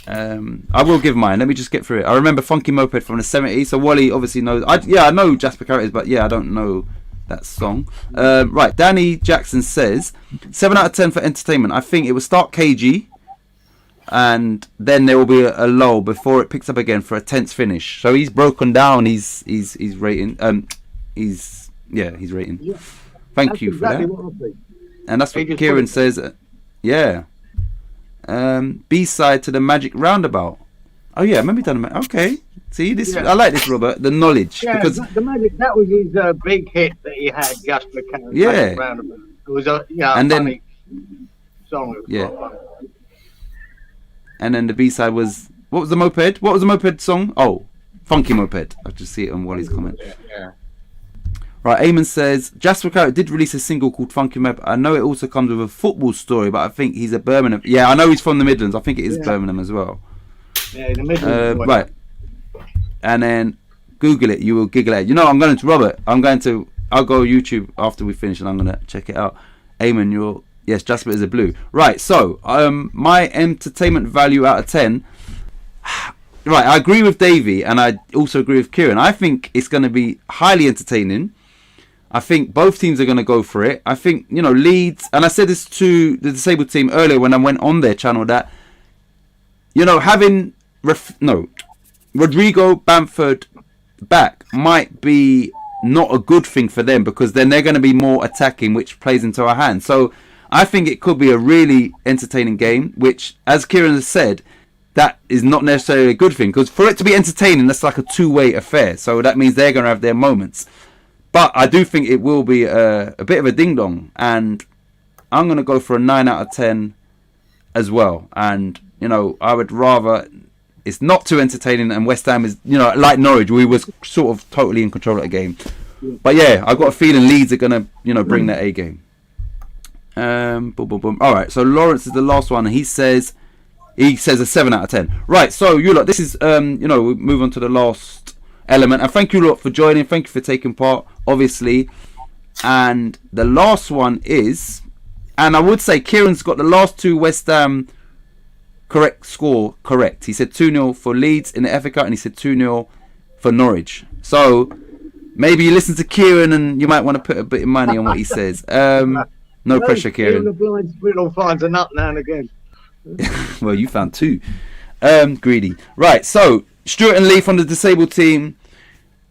I will give mine. Let me just get through it. I remember Funky Moped from the 70s. So Wally obviously knows. I know Jasper Carrot is, but I don't know that song. Right, Danny Jackson says 7 out of 10 for entertainment. I think it will start cagey, and then there will be a lull before it picks up again for a tense finish. So he's broken down. He's rating. He's rating. Yeah. Thank you for that. And that's what Kieran says. B-side to the Magic Roundabout. Oh yeah, maybe done. Okay, see this. I like this, Robert. The knowledge. Yeah, because the Magic. That was his big hit that he had. Jasper Carrot. Yeah. Roundabout. It was a and funny song. And then the B-side was what was the moped? What was the moped song? Oh, Funky Moped. I just see it on Wally's comment. Yeah. Right, Eamon says Jasper Carrot did release a single called Funky Moped. I know it also comes with a football story, but I think he's a Birmingham. Yeah, I know he's from the Midlands. I think it is Birmingham as well. Yeah, the Midlands. Right, and then Google it. You will giggle at it. I'm going to Robert. I'll go YouTube after we finish, and I'm going to check it out. Eamon, yes, Jasper is a blue. Right, so my entertainment value out of 10. Right, I agree with Davey, and I also agree with Kieran. I think it's going to be highly entertaining. I think both teams are going to go for it. I think, Leeds, and I said this to the disabled team earlier when I went on their channel, that, having Rodrigo Bamford back might be not a good thing for them, because then they're going to be more attacking, which plays into our hands. So I think it could be a really entertaining game, which, as Kieran has said, that is not necessarily a good thing, because for it to be entertaining, that's like a two-way affair. So that means they're going to have their moments. But I do think it will be a bit of a ding-dong. And I'm going to go for a 9 out of 10 as well. And, I would rather it's not too entertaining, and West Ham is, like Norwich, we was sort of totally in control of the game. But yeah, I've got a feeling Leeds are going to, bring their A game. Boom, boom, boom. All right, so Lawrence is the last one. He says a 7 out of 10. Right, so you lot, this is, we move on to the last element. And thank you lot for joining. Thank you for taking part, obviously. And the last one is, and I would say Kieran's got the last two West Ham score correct. He said 2-0 for Leeds in the FA Cup, and he said 2-0 for Norwich. So maybe you listen to Kieran and you might want to put a bit of money on what he says. No pressure, Kieran. The blind squirrel finds a nut now and again. Well, you found 2. Greedy. Right, so Stuart and Lee from the disabled team.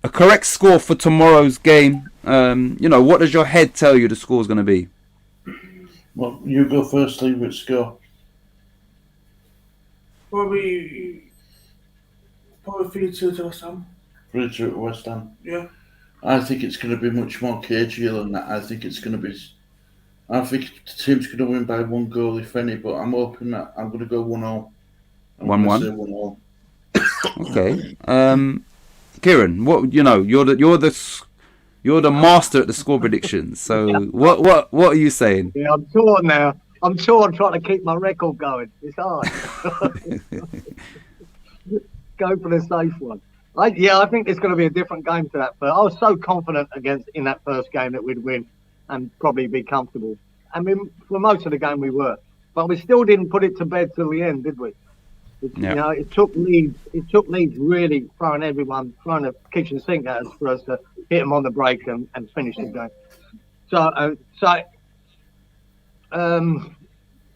A correct score for tomorrow's game. What does your head tell you the score's going to be? Well, you go first, Lee, with score. Probably 3-2 to West Ham. 3-2 to West Ham. Yeah. I think it's going to be much more cagier than that. I think the team's going to win by 1 goal, if any, but I'm hoping that I'm going to go 1-0. 1-1? Okay. Kieran, what you're the master at the score predictions. So what are you saying? Yeah, I'm torn now. I'm trying to keep my record going. It's hard. Go for the safe one. I think it's going to be a different game to that. But I was so confident in that first game that we'd win and probably be comfortable. I mean, for most of the game we were, but we still didn't put it to bed till the end, did we? It took Leeds really throwing the kitchen sink at us for us to hit them on the break and finish the game.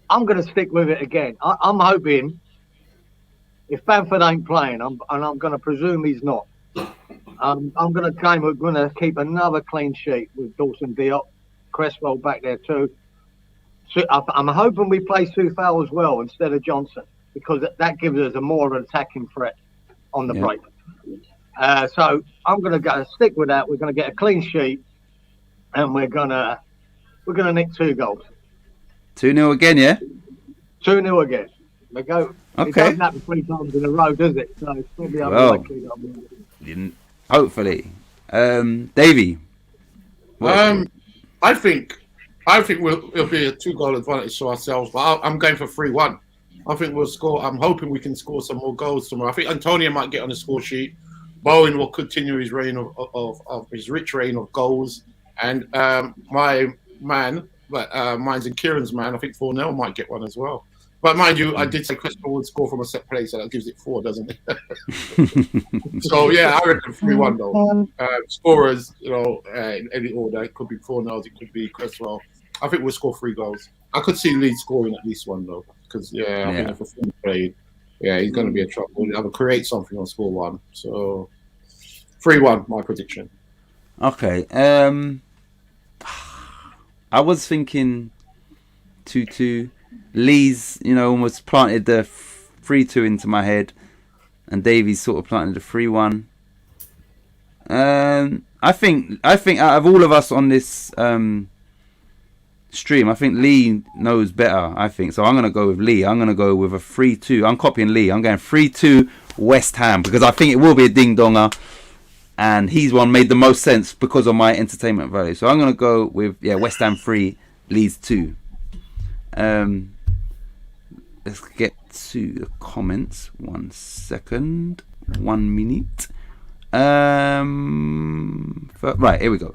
I'm going to stick with it again. I'm hoping if Bamford ain't playing, and I'm going to presume he's not, I'm going to claim we're going to keep another clean sheet with Dawson Diop, Cresswell back there too. So I'm hoping we play Soufal as well instead of Johnson, because that gives us a more attacking threat on the break. So I'm going to stick with that. We're going to get a clean sheet, and we're going to nick 2 goals. 2-0 again, yeah? 2-0 again. We go. Okay. It doesn't happen 3 times in a row, does it? So it's probably unlikely. Hopefully. Davey. I think it'll be a 2-goal advantage to ourselves, but I'm going for 3-1. I think we'll score. I'm hoping we can score some more goals tomorrow. I think Antonio might get on the score sheet. Bowen will continue his reign of his rich reign of goals, and my man, mine's in Kieran's man. I think 4-0 might get one as well. But mind you, I did say Crystal would score from a set play, so that gives it 4, doesn't it? So yeah, I reckon 3-1 though. Scorers, in any order, it could be 4-0, it could be Cresswell. I think we'll score 3 goals. I could see Leeds scoring at least 1 though, because I think if a played, he's going to be a trouble. He'll create something on score 1. So 3-1, my prediction. Okay. I was thinking 2-2. Lee's, almost planted the 3-2 into my head, and Davies sort of planted the 3-1. I think out of all of us on this stream, I think Lee knows better. I think so. I'm gonna go with Lee. I'm gonna go with a 3-2. I'm copying Lee. I'm going 3-2 West Ham, because I think it will be a ding donger, and his one made the most sense because of my entertainment value. So I'm gonna go with West Ham 3, Leeds 2. Let's get to the comments. 1 second. 1 minute. Right, here we go.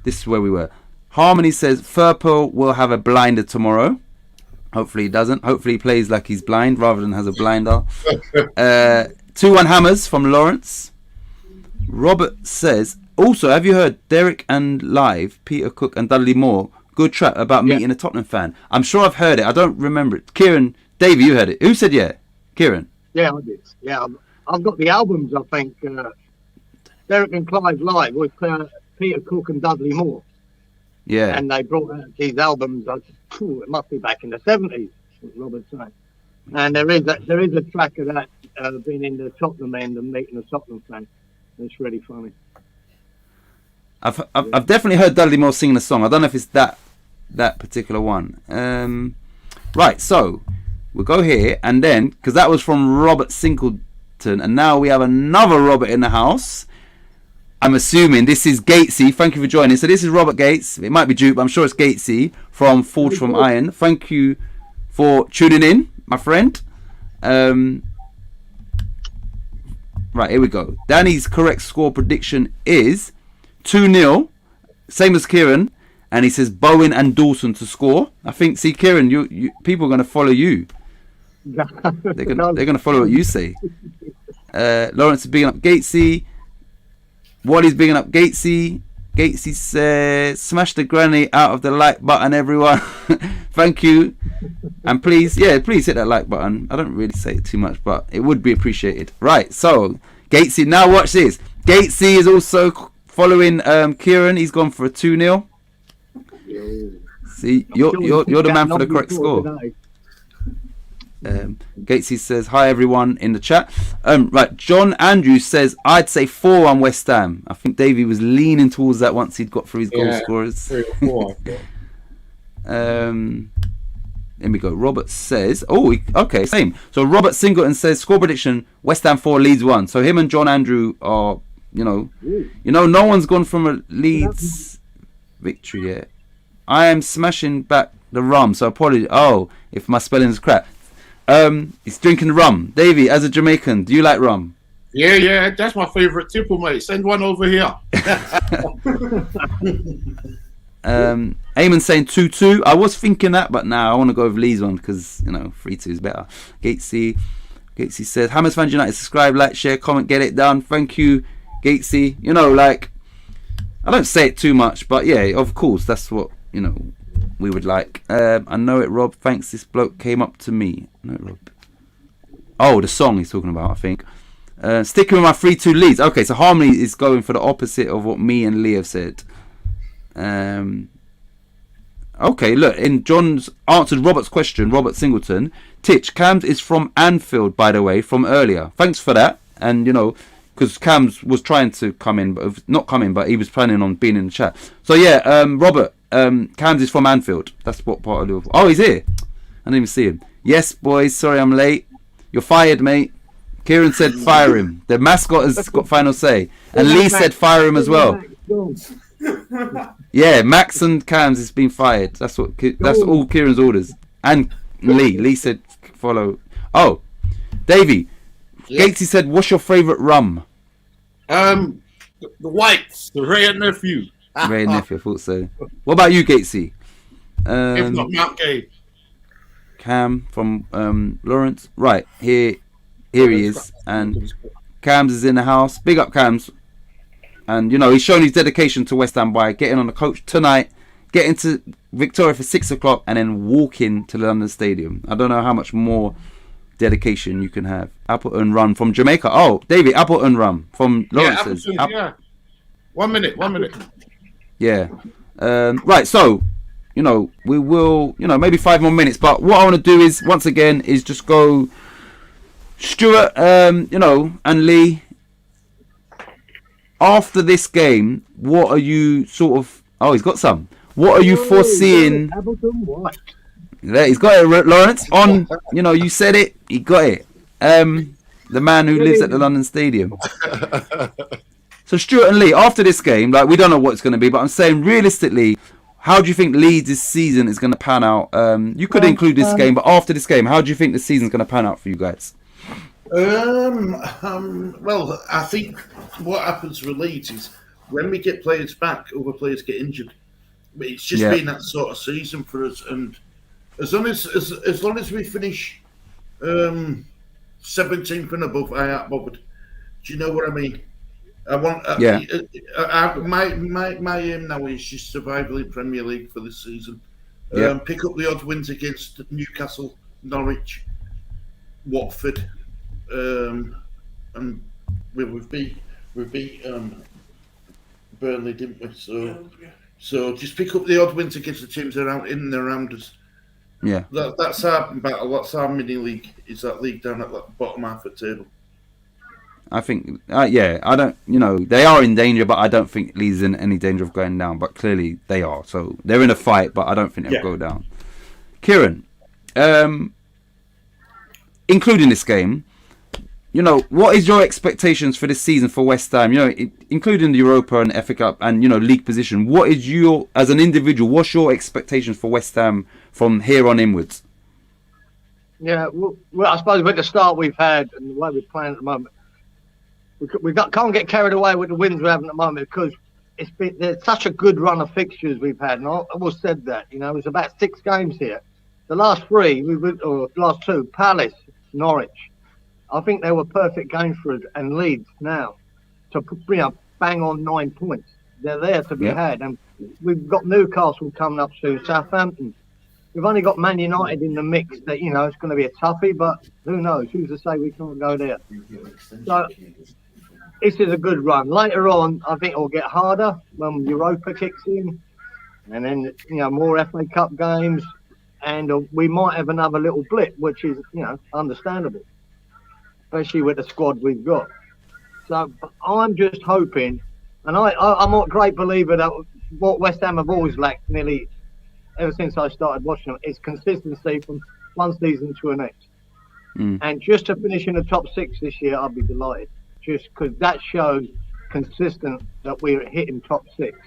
This is where we were. Harmony says Firpo will have a blinder tomorrow. Hopefully he doesn't. Hopefully he plays like he's blind rather than has a blinder. 2-1 Hammers from Lawrence. Robert says, also, have you heard Derek and Live, Peter Cook and Dudley Moore? Good track about meeting a Tottenham fan. I'm sure I've heard it. I don't remember it. Kieran, Davey, you heard it. Who said yeah? Kieran? Yeah, I did. Yeah, I've got the albums, I think. Derek and Clive Live with Peter Cook and Dudley Moore. Yeah. And they brought out these albums, it must be back in the 70s, was Robert saying. And there is a track of that being in the Tottenham end and meeting a Tottenham fan. It's really funny. I've definitely heard Dudley Moore singing a song. I don't know if it's that particular one. Right, so we'll go here, and then, because that was from Robert Singleton, and now we have another Robert in the house. I'm assuming this is Gatesy. Thank you for joining. So this is Robert Gates. It might be Duke, but I'm sure it's Gatesy from Forge from Iron. Thank you for tuning in, my friend. Right, here we go. Danny's correct score prediction is 2-0, same as Kieran, and he says Bowen and Dawson to score. I think, see, Kieran, you people are going to follow you. They're going to follow what you say. Lawrence is bigging up Gatesy. Wally's bigging up Gatesy. Gatesy says, smash the granny out of the like button, everyone. Thank you. And please hit that like button. I don't really say it too much, but it would be appreciated. Right, so Gatesy, now watch this. Gatesy is also following Kieran. He's gone for a 2-0. See, you're the man for the correct score. Gatesy says hi everyone in the chat. Right, John Andrews says I'd say 4 on West Ham. I think Davey was leaning towards that once he'd got through his goal scorers. 3 or 4. There we go. Robert says, okay, same. So Robert Singleton says score prediction: West Ham 4, Leeds 1. So him and John Andrew are, no one's gone from a Leeds victory yet. I am smashing back the rum, so apologies. Oh, if my spelling is crap. He's drinking rum. Davey, as a Jamaican, do you like rum? Yeah, that's my favourite tipple, mate. Send one over here. Eamon saying 2-2. I was thinking that, but now I want to go with Lee's one because 3-2 is better. Gatesy says Hammers Fans United, subscribe, like, share, comment, get it done. Thank you, Gatesy. I don't say it too much, but yeah, of course, that's what we would like. I know it, Rob. Thanks. This bloke came up to me. I know it, Rob. Oh, the song he's talking about, I think. Sticking with my 3-2 Leeds. Okay, so Harmony is going for the opposite of what me and Lee have said. Okay, look, in John's answered Robert's question, Robert Singleton. Titch, Cams is from Anfield, by the way, from earlier. Thanks for that. And, because Cams was trying to come in, but not come in, but he was planning on being in the chat. So, yeah, Robert, Cams is from Anfield. That's what part of Liverpool. Oh, he's here. I didn't even see him. Yes, boys, sorry I'm late. You're fired, mate. Kieran said fire him. The mascot has got final say. And Lee said fire him as well. Yeah, Max and Cams has been fired. That's all Kieran's orders. And Lee said follow. Oh, Davey. Yeah. Gatesy said, what's your favourite rum? The Whites, the Ray and Nephew. Ray and Nephew, I thought so. What about you, Gatesy? If not Mount Gay. Cam from Lawrence. Right, here he is. And Cams is in the house. Big up, Cams. And, he's shown his dedication to West Ham by getting on the coach tonight, getting to Victoria for 6 o'clock, and then walking to the London Stadium. I don't know how much more dedication you can have. Appleton Run from Jamaica. Oh, David, Appleton Run from Lawrence's. Yeah. 1 minute. Yeah. Right, so, we will, maybe 5 more minutes. But what I want to do is, once again, is just go Stuart, and Lee. After this game, what are you sort of... Oh, he's got some. What are you foreseeing... There, he's got it, Lawrence. On, you said it. He got it. The man who lives at the London Stadium. So Stuart and Lee, after this game, we don't know what it's going to be, but I'm saying realistically, how do you think Leeds' season is going to pan out? You could include this game, but after this game, how do you think the season's going to pan out for you guys? Well, I think what happens with Leeds is when we get players back, other players get injured. It's just been that sort of season for us, and as long as we finish 17th and above, I ain't bothered. Do you know what I mean? I want. My aim now is just survival in Premier League for this season. Pick up the odd wins against Newcastle, Norwich, Watford. And we beat Burnley, didn't we? So just pick up the odd wins against the teams around in and around us. Yeah, that's our battle. That's our mini league. Is that league down at the bottom half of the table? I think, I don't. They are in danger, but I don't think Leeds in any danger of going down. But clearly they are. So they're in a fight, but I don't think they'll go down. Kieran, including this game. What is your expectations for this season for West Ham? Including the Europa and FA Cup and, league position. What is as an individual, what's your expectations for West Ham from here on inwards? Yeah, well, I suppose with the start we've had and the way we're playing at the moment, can't get carried away with the wins we're having at the moment because there's such a good run of fixtures we've had. And I always said that, it's about 6 games here. The last 3, last 2, Palace, Norwich. I think they were perfect games for us and Leeds now to bang on 9 points. They're there to be Yep. had. And we've got Newcastle coming up soon, Southampton. We've only got Man United in the mix that, you know, it's going to be a toughie, but who knows? Who's to say we can't go there? So this is a good run. Later on, I think it'll get harder when Europa kicks in. And then, you know, more FA Cup games. And we might have another little blip, which is, you know, understandable. Especially with the squad we've got. So I'm just hoping, and I'm a great believer that what West Ham have always lacked nearly ever since I started watching them is consistency from one season to the next. And just to finish in the top 6 this year, I'll be delighted. Just because that shows consistent that we're hitting top 6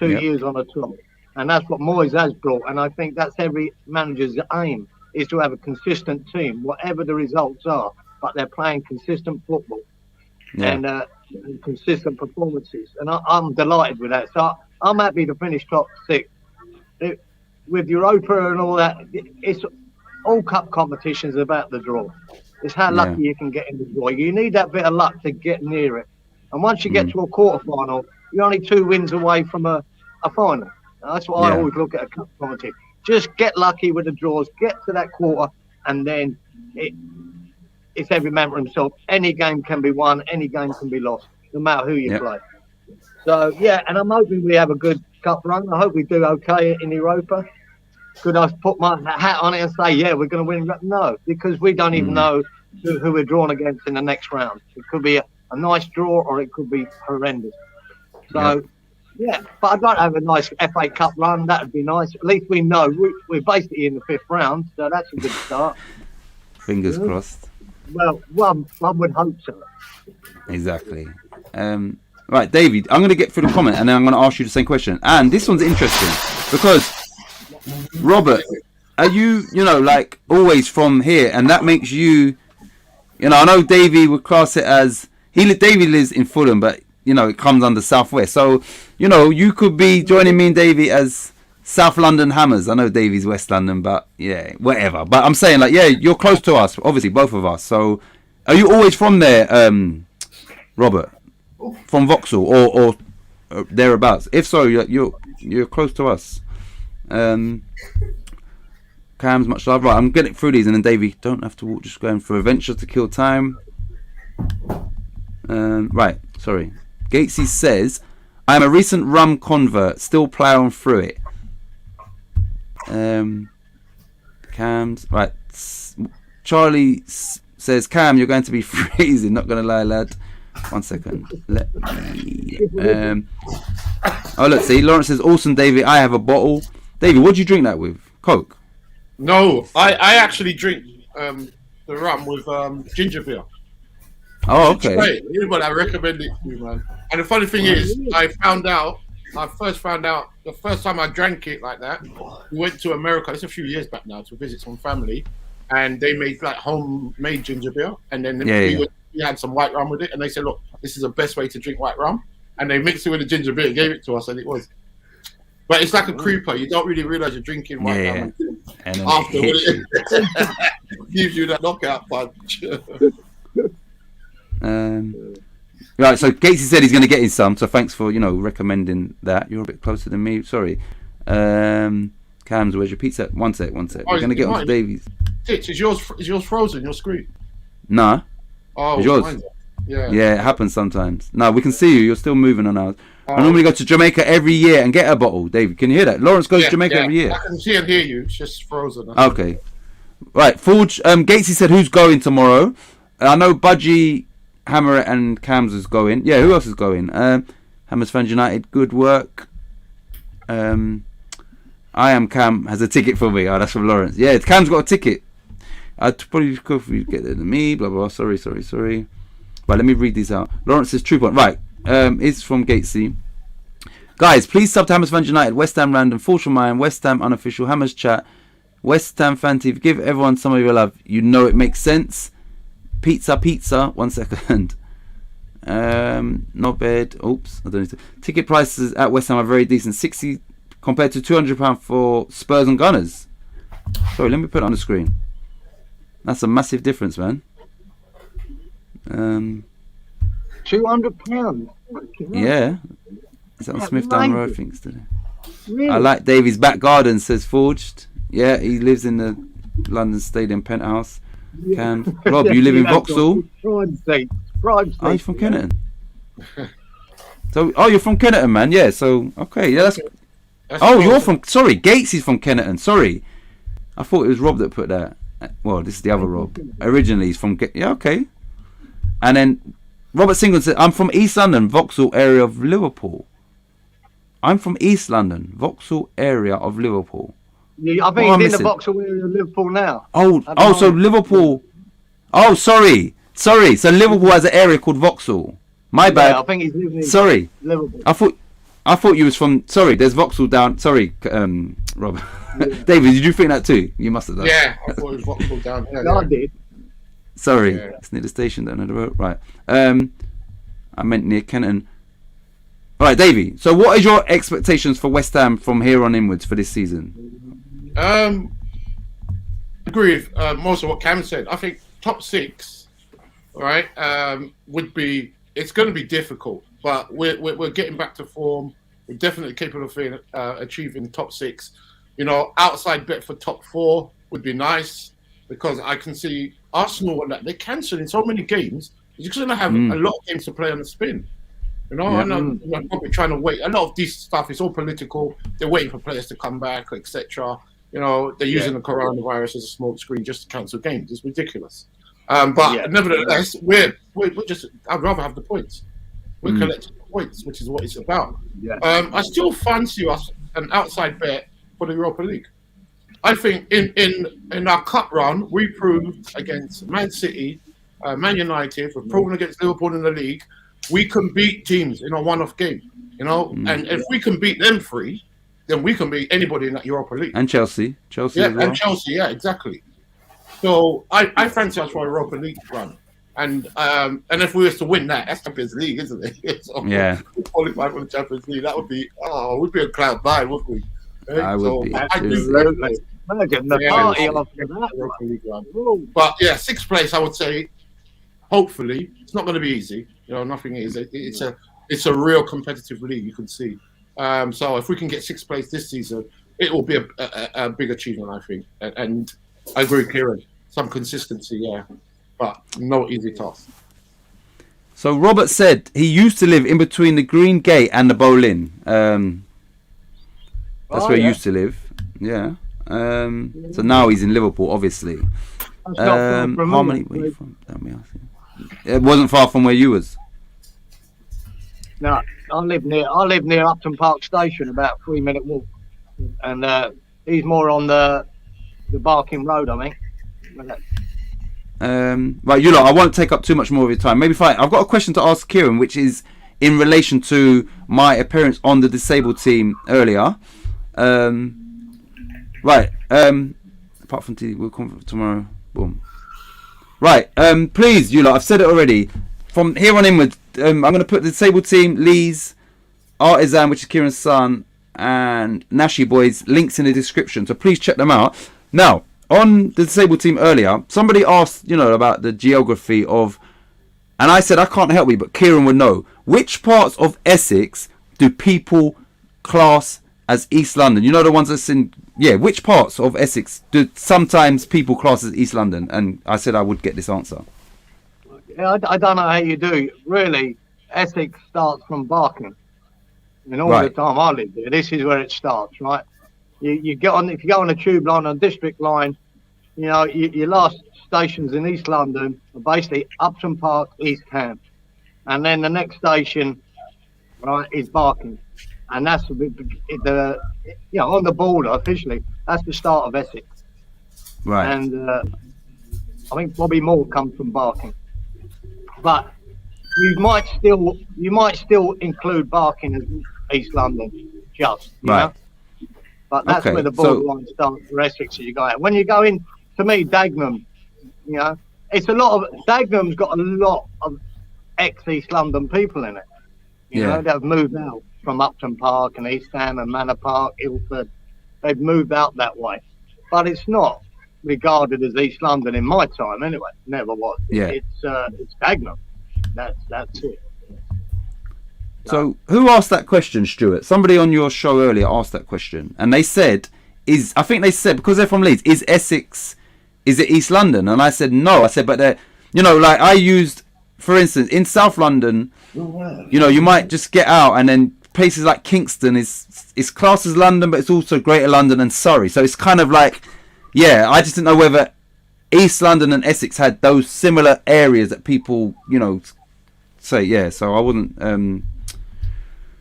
2 years on a top. And that's what Moyes has brought. And I think that's every manager's aim, is to have a consistent team, whatever the results are. But they're playing consistent football and consistent performances. And I'm delighted with that. So I'm happy to finish top 6. With Europa and all that, it's all cup competitions about the draw. It's how lucky you can get in the draw. You need that bit of luck to get near it. And once you get to a quarter-final, you're only 2 wins away from a final. That's what I always look at a cup competition. Just get lucky with the draws, get to that quarter, and then it's every man for himself. Any game can be won, any game can be lost, no matter who you play. So, and I'm hoping we have a good cup run. I hope we do okay in Europa. Could I put my hat on it and say, we're going to win? No, because we don't even know who we're drawn against in the next round. It could be a nice draw or it could be horrendous. So, but I'd like to have a nice FA Cup run. That would be nice. At least we know we're basically in the 5th round, so that's a good start. Fingers crossed. Well, one would hope so. Exactly. Right, David, I'm going to get through the comment and then I'm going to ask you the same question. And this one's interesting because, Robert, are you, like always from here? And that makes you, I know Davey would class it as, Davey lives in Fulham, but, it comes under Southwest. So, you could be joining me and Davey as South London Hammers. I know Davey's West London, but whatever. But I'm saying you're close to us, obviously, both of us. So are you always from there, Robert? From Vauxhall or thereabouts? If so, you're close to us. Cam's much love. Right, I'm getting through these, and then Davey, don't have to walk. Just going for adventure to kill time. Right, sorry. Gatesy says, "I am a recent rum convert, still plowing through it." Cam's right. Charlie says, "Cam, you're going to be freezing. Not gonna lie, lad." 1 second. Let me. Oh, let's see. Lawrence says, "Awesome, David. I have a bottle." David, what do you drink that with? Coke? No, I actually drink the rum with ginger beer. Oh, okay. But I recommend it to you, man. And the funny thing is, I first found out the first time I drank it like that. We went to America. It's a few years back now to visit some family, and they made homemade ginger beer, and then we had some white rum with it, and they said, "Look, this is the best way to drink white rum." And they mixed it with the ginger beer, gave it to us, and it was. But it's like a creeper. You don't really realize you're drinking white rum and then after it gives you that knockout punch. Right, so Gatesy said he's going to get in some, so thanks for recommending that. You're a bit closer than me. Sorry. Cams, where's your pizza? One sec. We're going to get on to Davies. Titch, is yours frozen? Your screen? Nah. Oh, it's yours. Mine. Yeah, it happens sometimes. No, we can see you. You're still moving on ours. I normally go to Jamaica every year and get a bottle. David, can you hear that? Lawrence goes to Jamaica every year. I can see and hear you. It's just frozen. Okay. Right, Forge. Gatesy said who's going tomorrow. I know Budgie, Hammer, and Cams is going. Yeah, who else is going? Hammers Fans United. Good work. I am Cam has a ticket for me. Oh, that's from Lawrence. Yeah, Cam's got a ticket. I'd probably go if you get there than me. Blah blah. Sorry. Right, let me read these out. Lawrence's true point. Right. It's from Gatesy. Guys, please sub to Hammers Fans United, West Ham Random, Fortune Mine, West Ham Unofficial, Hammers Chat, West Ham Fan TV. Give everyone some of your love. You know it makes sense. Pizza. 1 second. Not bad. Oops. I don't need to. Ticket prices at West Ham are very decent. 60 compared to £200 for Spurs and Gunners. Sorry, let me put it on the screen. That's a massive difference, man. £200. Yeah. Is that on Yeah, Smith Down right. Road? Thinks today. Really? I like Davy's back garden, says Forged. Yeah, he lives in the London Stadium penthouse. Can Rob, you live in Vauxhall? Prime seat. Prime seat. Oh, you're from Kennerton. So, you're from Kennerton, man. Yeah. So, okay, yeah, that's. Oh, you're from. Sorry, Gates is from Kennerton. Sorry, I thought it was Rob that put that. Well, this is the other Rob. Originally, he's from. Yeah, okay. And then Robert Singleton said, "I'm from East London, Vauxhall area of Liverpool." I'm from East London, Vauxhall area of Liverpool. Yeah, I What think am I he's in the missing? Vauxhall area of Liverpool now. So Liverpool. Oh, sorry. So Liverpool has an area called Vauxhall. My bad. Yeah, I think he's living in Sorry. Liverpool. I thought you was from. Sorry, there's Vauxhall down. Sorry, Rob. David, did you think that too? You must have done. Yeah, I thought it was Vauxhall down here. Yeah, I did. Sorry, Yeah. it's near the station, don't know the road. Right. I meant near Kenton. All right, Davey. So, what is your expectations for West Ham from here on inwards for this season? Agree with most of what Cam said. I think top 6, right, would be. It's going to be difficult, but we're getting back to form. We're definitely capable of achieving top 6. You know, outside bet for top 4 would be nice because I can see Arsenal and that they're cancelling so many games. You're just going to have a lot of games to play on the spin. You know, I know they're probably trying to wait. A lot of this stuff is all political. They're waiting for players to come back, etc. You know, they're using the coronavirus as a smoke screen just to cancel games. It's ridiculous. But nevertheless, we're just. I'd rather have the points. We're collecting points, which is what it's about. Yeah. I still fancy us an outside bet for the Europa League. I think in our cup run, we proved against Man City, Man United, we've proven against Liverpool in the league, we can beat teams in a one-off game. You know, and if we can beat them 3, then we can beat anybody in that Europa League. And Chelsea. Yeah, as well. and Chelsea, yeah, exactly. So I fancy us for a Europa League run. And if we were to win that, that's Champions League, isn't it? So Yeah. qualify for the Champions League, that would be we'd be a cloud 9, wouldn't we? I would be, I too. do Absolutely. Imagine the Yeah, party yeah. after that. Europa League run. Ooh. But yeah, 6th place, I would say. Hopefully, it's not going to be easy. You know, nothing is. It's a real competitive league. You can see. So if we can get 6th place this season, it will be a big achievement, I think. And I agree with Kieran. Some consistency, yeah, but no easy task. So Robert said he used to live in between the Green Gate and the Boleyn. That's where he used to live. Yeah. So now he's in Liverpool, obviously. That's not far from Harmony, me. where you from? Tell me, I think. It wasn't far from where you was. No, I live near Upton Park Station, about a 3-minute walk, and he's more on the Barking Road, I think. Right, you lot, I won't take up too much more of your time. Maybe fine. I've got a question to ask Kieran, which is in relation to my appearance on the disabled team earlier. Right. Apart from TV, we'll come tomorrow. Boom. Right. Please, you lot, I've said it already. From here on inwards, I'm going to put the disabled team, Lee's, Artisan, which is Kieran's son, and Nashi Boys, links in the description. So please check them out. Now, on the disabled team earlier, somebody asked, about the geography of, and I said I can't help you, but Kieran would know. Which parts of Essex do people class as East London? You know, the ones that's in, which parts of Essex do sometimes people class as East London? And I said I would get this answer. Yeah, I don't know how you do. Really, Essex starts from Barking. And all Right. the time I lived there, this is where it starts, right? You get on, if you go on a tube line, on District line, your last stations in East London are basically Upton Park, East Ham. And then the next station, right, is Barking. And that's on the border officially. That's the start of Essex. Right. And I think Bobby Moore comes from Barking. But you might still include Barking as East London, just you Right. know. But that's Okay, where the so- borderline starts for Essex. You go out. When you go in, to me, Dagenham, it's a lot of Dagenham's got a lot of ex-East London people in it. You know, they've moved out from Upton Park and East Ham and Manor Park, Ilford. They've moved out that way, but it's not regarded as East London in my time anyway. Never was. Yeah. It's Dagenham. That's it. So who asked that question, Stuart? Somebody on your show earlier asked that question, and they said, I think they said, because they're from Leeds, is Essex, is it East London? And I said no. I said, but they're, like I used, for instance, in South London, you might just get out, and then places like Kingston is classed as London, but it's also Greater London and Surrey. So it's kind of like, I just didn't know whether East London and Essex had those similar areas that people, say, so I wasn't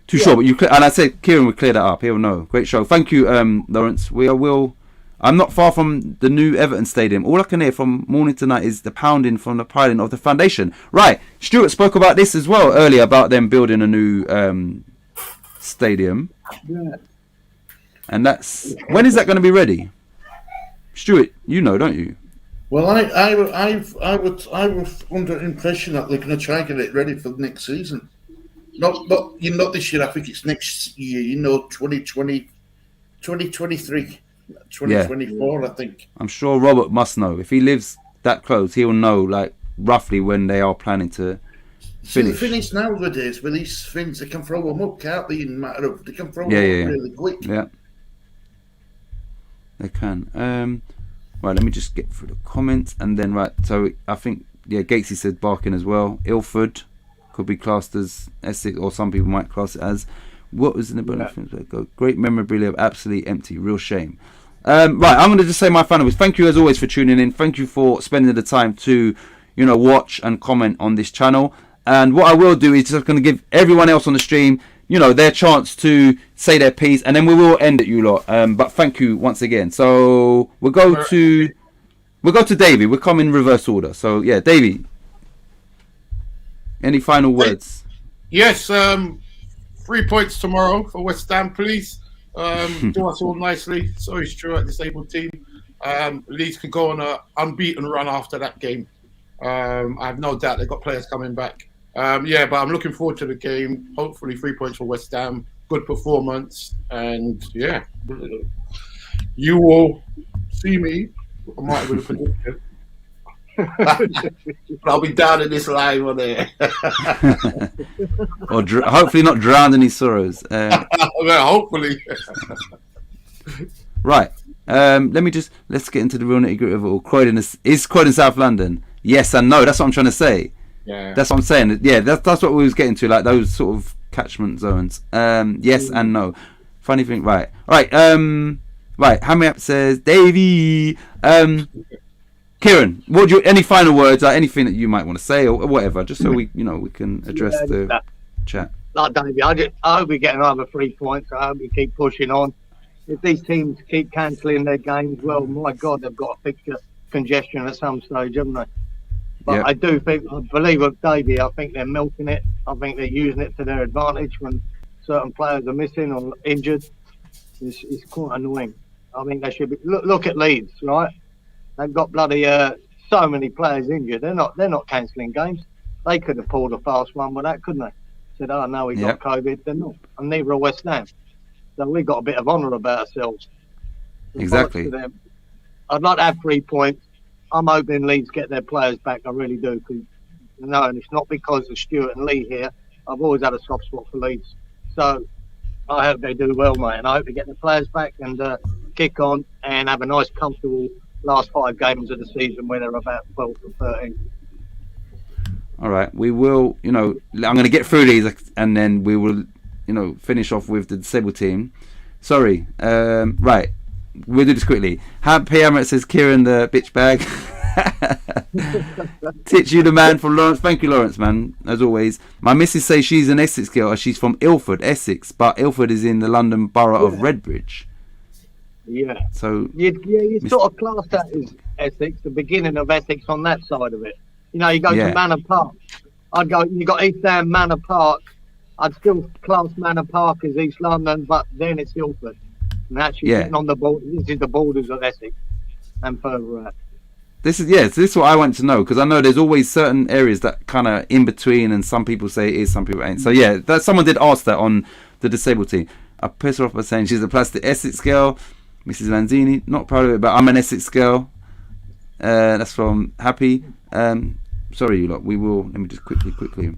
too sure, but and I said Kieran would clear that up. He'll know. Great show. Thank you, Lawrence. I'm not far from the new Everton Stadium. All I can hear from morning to night is the pounding from the piling of the foundation. Right, Stuart spoke about this as well earlier, about them building a new stadium. Yeah. And when is that going to be ready? Stuart, don't you? Well, I was under the impression that they're going to try and get it ready for the next season. Not this year. I think it's next year. 2020, 2023, 2024. I think. I'm sure Robert must know. If he lives that close, he'll know like roughly when they are planning to finish. The thing is nowadays with these things, they can throw them up, can't they? They can throw them up really quick. Yeah, they can. Right, let me just get through the comments, and then so I think Gatesy said Barking as well. Ilford could be classed as Essex, or some people might class it as. What was in the building? Great memorabilia, absolutely empty. Real shame. Right, I'm going to just say my final words. Thank you as always for tuning in. Thank you for spending the time to, watch and comment on this channel. And what I will do is just going to give everyone else on the stream, their chance to say their piece, and then we will end it, you lot. But thank you once again. So we'll go to Davey. We'll come in reverse order. So Davey, any final words? Yes. 3 points tomorrow for West Ham, please. Do us all nicely. Sorry, Stuart, disabled team. Leeds can go on an unbeaten run after that game. I have no doubt they've got players coming back. But I'm looking forward to the game. Hopefully 3 points for West Ham. Good performance. And you will see me. I might have been a prediction. I'll be down in this line on there. Or hopefully not drowned in his sorrows. Hopefully. Right. Let's get into the real nitty gritty of it all. Croydon is Croydon South London? Yes and no. That's what I'm trying to say. Yeah. That's what I'm saying. Yeah, that's what we was getting to, like those sort of catchment zones. Yes and no. Funny thing, right. Alright, right, Hammy says, Davey, Kieran, any final words, anything that you might want to say or whatever, just so we can address the chat. Like Davey, I hope we get another 3 points. I hope we keep pushing on. If these teams keep cancelling their games, well, my God, they've got a fixture congestion at some stage, haven't they? But I believe with Davey, I think they're milking it. I think they're using it to their advantage when certain players are missing or injured. It's quite annoying. I think they should be. Look at Leeds, right? They've got bloody so many players injured. They're not cancelling games. They could have pulled a fast one with that, couldn't they? Said, oh no, we got COVID. They're not, and neither are West Ham. So we got a bit of honour about ourselves. Exactly. I'd like to have 3 points. I'm hoping Leeds get their players back. I really do. And it's not because of Stuart and Lee here. I've always had a soft spot for Leeds. So I hope they do well, mate. And I hope they get their players back and kick on and have a nice, comfortable last 5 games of the season where they're about 12 to 13. All right. We will, I'm going to get through these and then we will, finish off with the disabled team. Sorry. Right. We'll do this quickly. Happy Hammer says Kieran the bitch bag. Titch you the man from Lawrence. Thank you, Lawrence, man. As always. My missus says she's an Essex girl. She's from Ilford, Essex, but Ilford is in the London borough of Redbridge. Yeah. So you sort of class that as Essex, the beginning of Essex on that side of it. You go to Manor Park. You got East Ham, Manor Park. I'd still class Manor Park as East London, but then it's Ilford. And actually getting on the border, this is the borders of Essex and further out. This is what I want to know, because I know there's always certain areas that kind of in between, and some people say it is, some people ain't. So someone did ask that on the disabled team. I pissed her off by saying she's a plastic Essex girl. Mrs. Lanzini, not proud of it, but I'm an Essex girl. That's from Happy. Sorry, you lot. We will. Let me just quickly.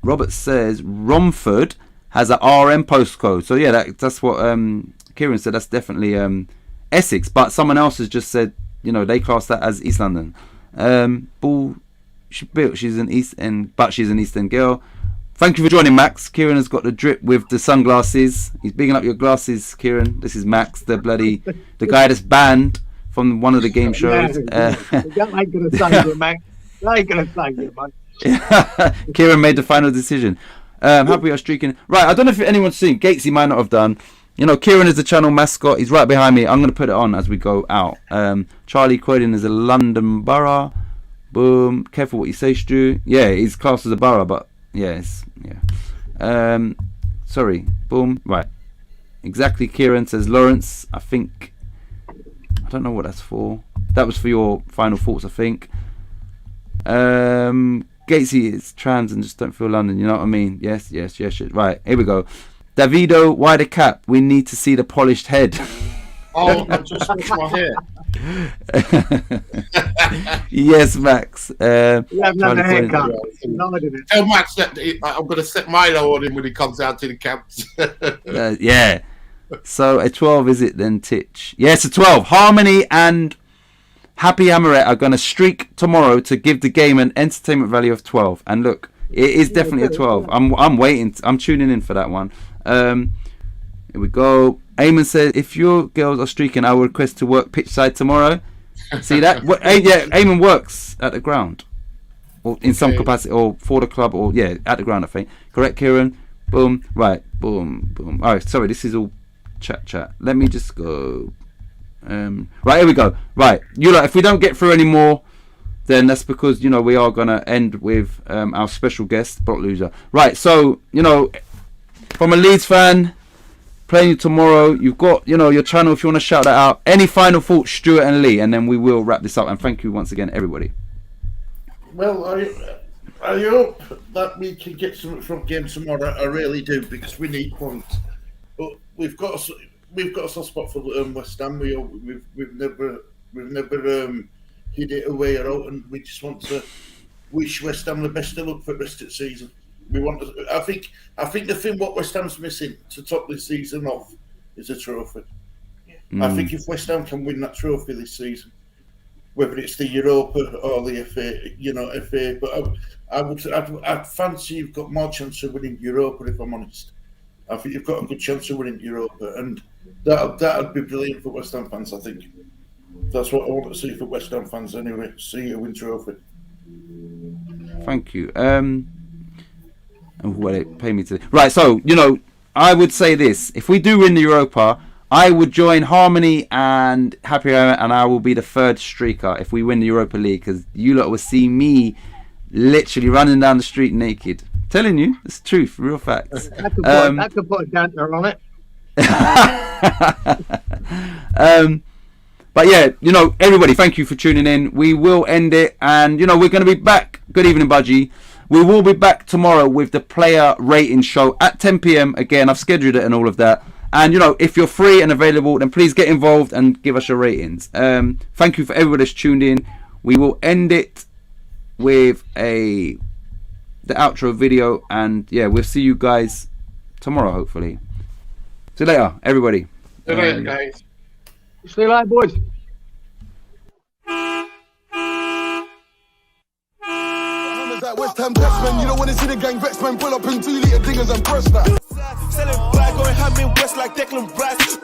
Robert says Romford has a RM postcode. So yeah, that's what Kieran said. That's definitely Essex. But someone else has just said, you know, they class that as East London. She's an East End, but she's an East End girl. Thank you for joining, Max. Kieran has got the drip with the sunglasses. He's bigging up your glasses, Kieran. This is Max, the guy that's banned from one of the game shows. That ain't gonna save you, man. That ain't gonna save you, man. Kieran made the final decision. Happy we are streaking. Right, I don't know if anyone's seen. Gatesy might not have done. You know, Kieran is the channel mascot. He's right behind me. I'm going to put it on as we go out. Charlie Croydon is a London borough. Boom. Careful what you say, Stu. Yeah, he's classed as a borough, but yeah. Sorry. Boom. Right. Exactly, Kieran says Lawrence. I don't know what that's for. That was for your final thoughts, I think. Gatesy is trans and just don't feel London. You know what I mean? Yes. Right, here we go. Davido, why the cap? We need to see the polished head. Oh, I just washed my hair. Yes, Max. You haven't had a haircut. Tell Max that I'm going to set Milo on him when he comes out to the camps. Yeah. So a 12 is it then, Titch? Yes, a 12. Harmony and Happy Amaret are going to streak tomorrow to give the game an entertainment value of 12. And look, it is definitely a 12. I'm waiting. I'm tuning in for that one. Here we go. Eamon says, if your girls are streaking, I will request to work pitch side tomorrow. See that? Yeah, Eamon works at the ground. Or in some capacity, or for the club, or yeah, at the ground, I think. Correct, Kieran? Boom. Right. Boom. Boom. Alright, sorry, this is all chat. Let me just go. Right, here we go. Right. If we don't get through any more, then that's because, you know, we are going to end with our special guest, Block Loser. Right, so, you know, from a Leeds fan, playing tomorrow, you've got, you know, your channel if you want to shout that out. Any final thoughts, Stuart and Lee, and then we will wrap this up. And thank you once again, everybody. Well, I hope that we can get something from game tomorrow. I really do, because we need points. But we've got a soft spot for West Ham. We've never hid it away or out, and we just want to wish West Ham the best of luck for the rest of the season. We want to. I think the thing what West Ham's missing to top this season off is a trophy. I think if West Ham can win that trophy this season, whether it's the Europa or the FA, but I'd fancy you've got more chance of winning Europa, if I'm honest. I think you've got a good chance of winning Europa, and that'd be brilliant for West Ham fans. I think that's what I want to see for West Ham fans anyway. See a win trophy. Thank you. Well, it pay me to right. So, you know, I would say this: if we do win the Europa, I would join Harmony and Happy Hour, and I will be the third streaker if we win the Europa League, because you lot will see me literally running down the street naked. Telling you, it's truth, real facts. I could put a damper on it. But yeah, you know, everybody, thank you for tuning in. We will end it, and you know, we're going to be back. Good evening, Budgie. We will be back tomorrow with the player rating show at 10 p.m. Again, I've scheduled it and all of that. And, you know, if you're free and available, then please get involved and give us your ratings. Thank you for everybody that's tuned in. We will end it with the outro video. And, yeah, we'll see you guys tomorrow, hopefully. See you later, everybody. See you later, guys. See you later, boys. That West Ham test, man. You don't want to see the gang vex, man. Pull up in 2 litre dingers and press that. Selling bag, going ham in West like Declan Rice.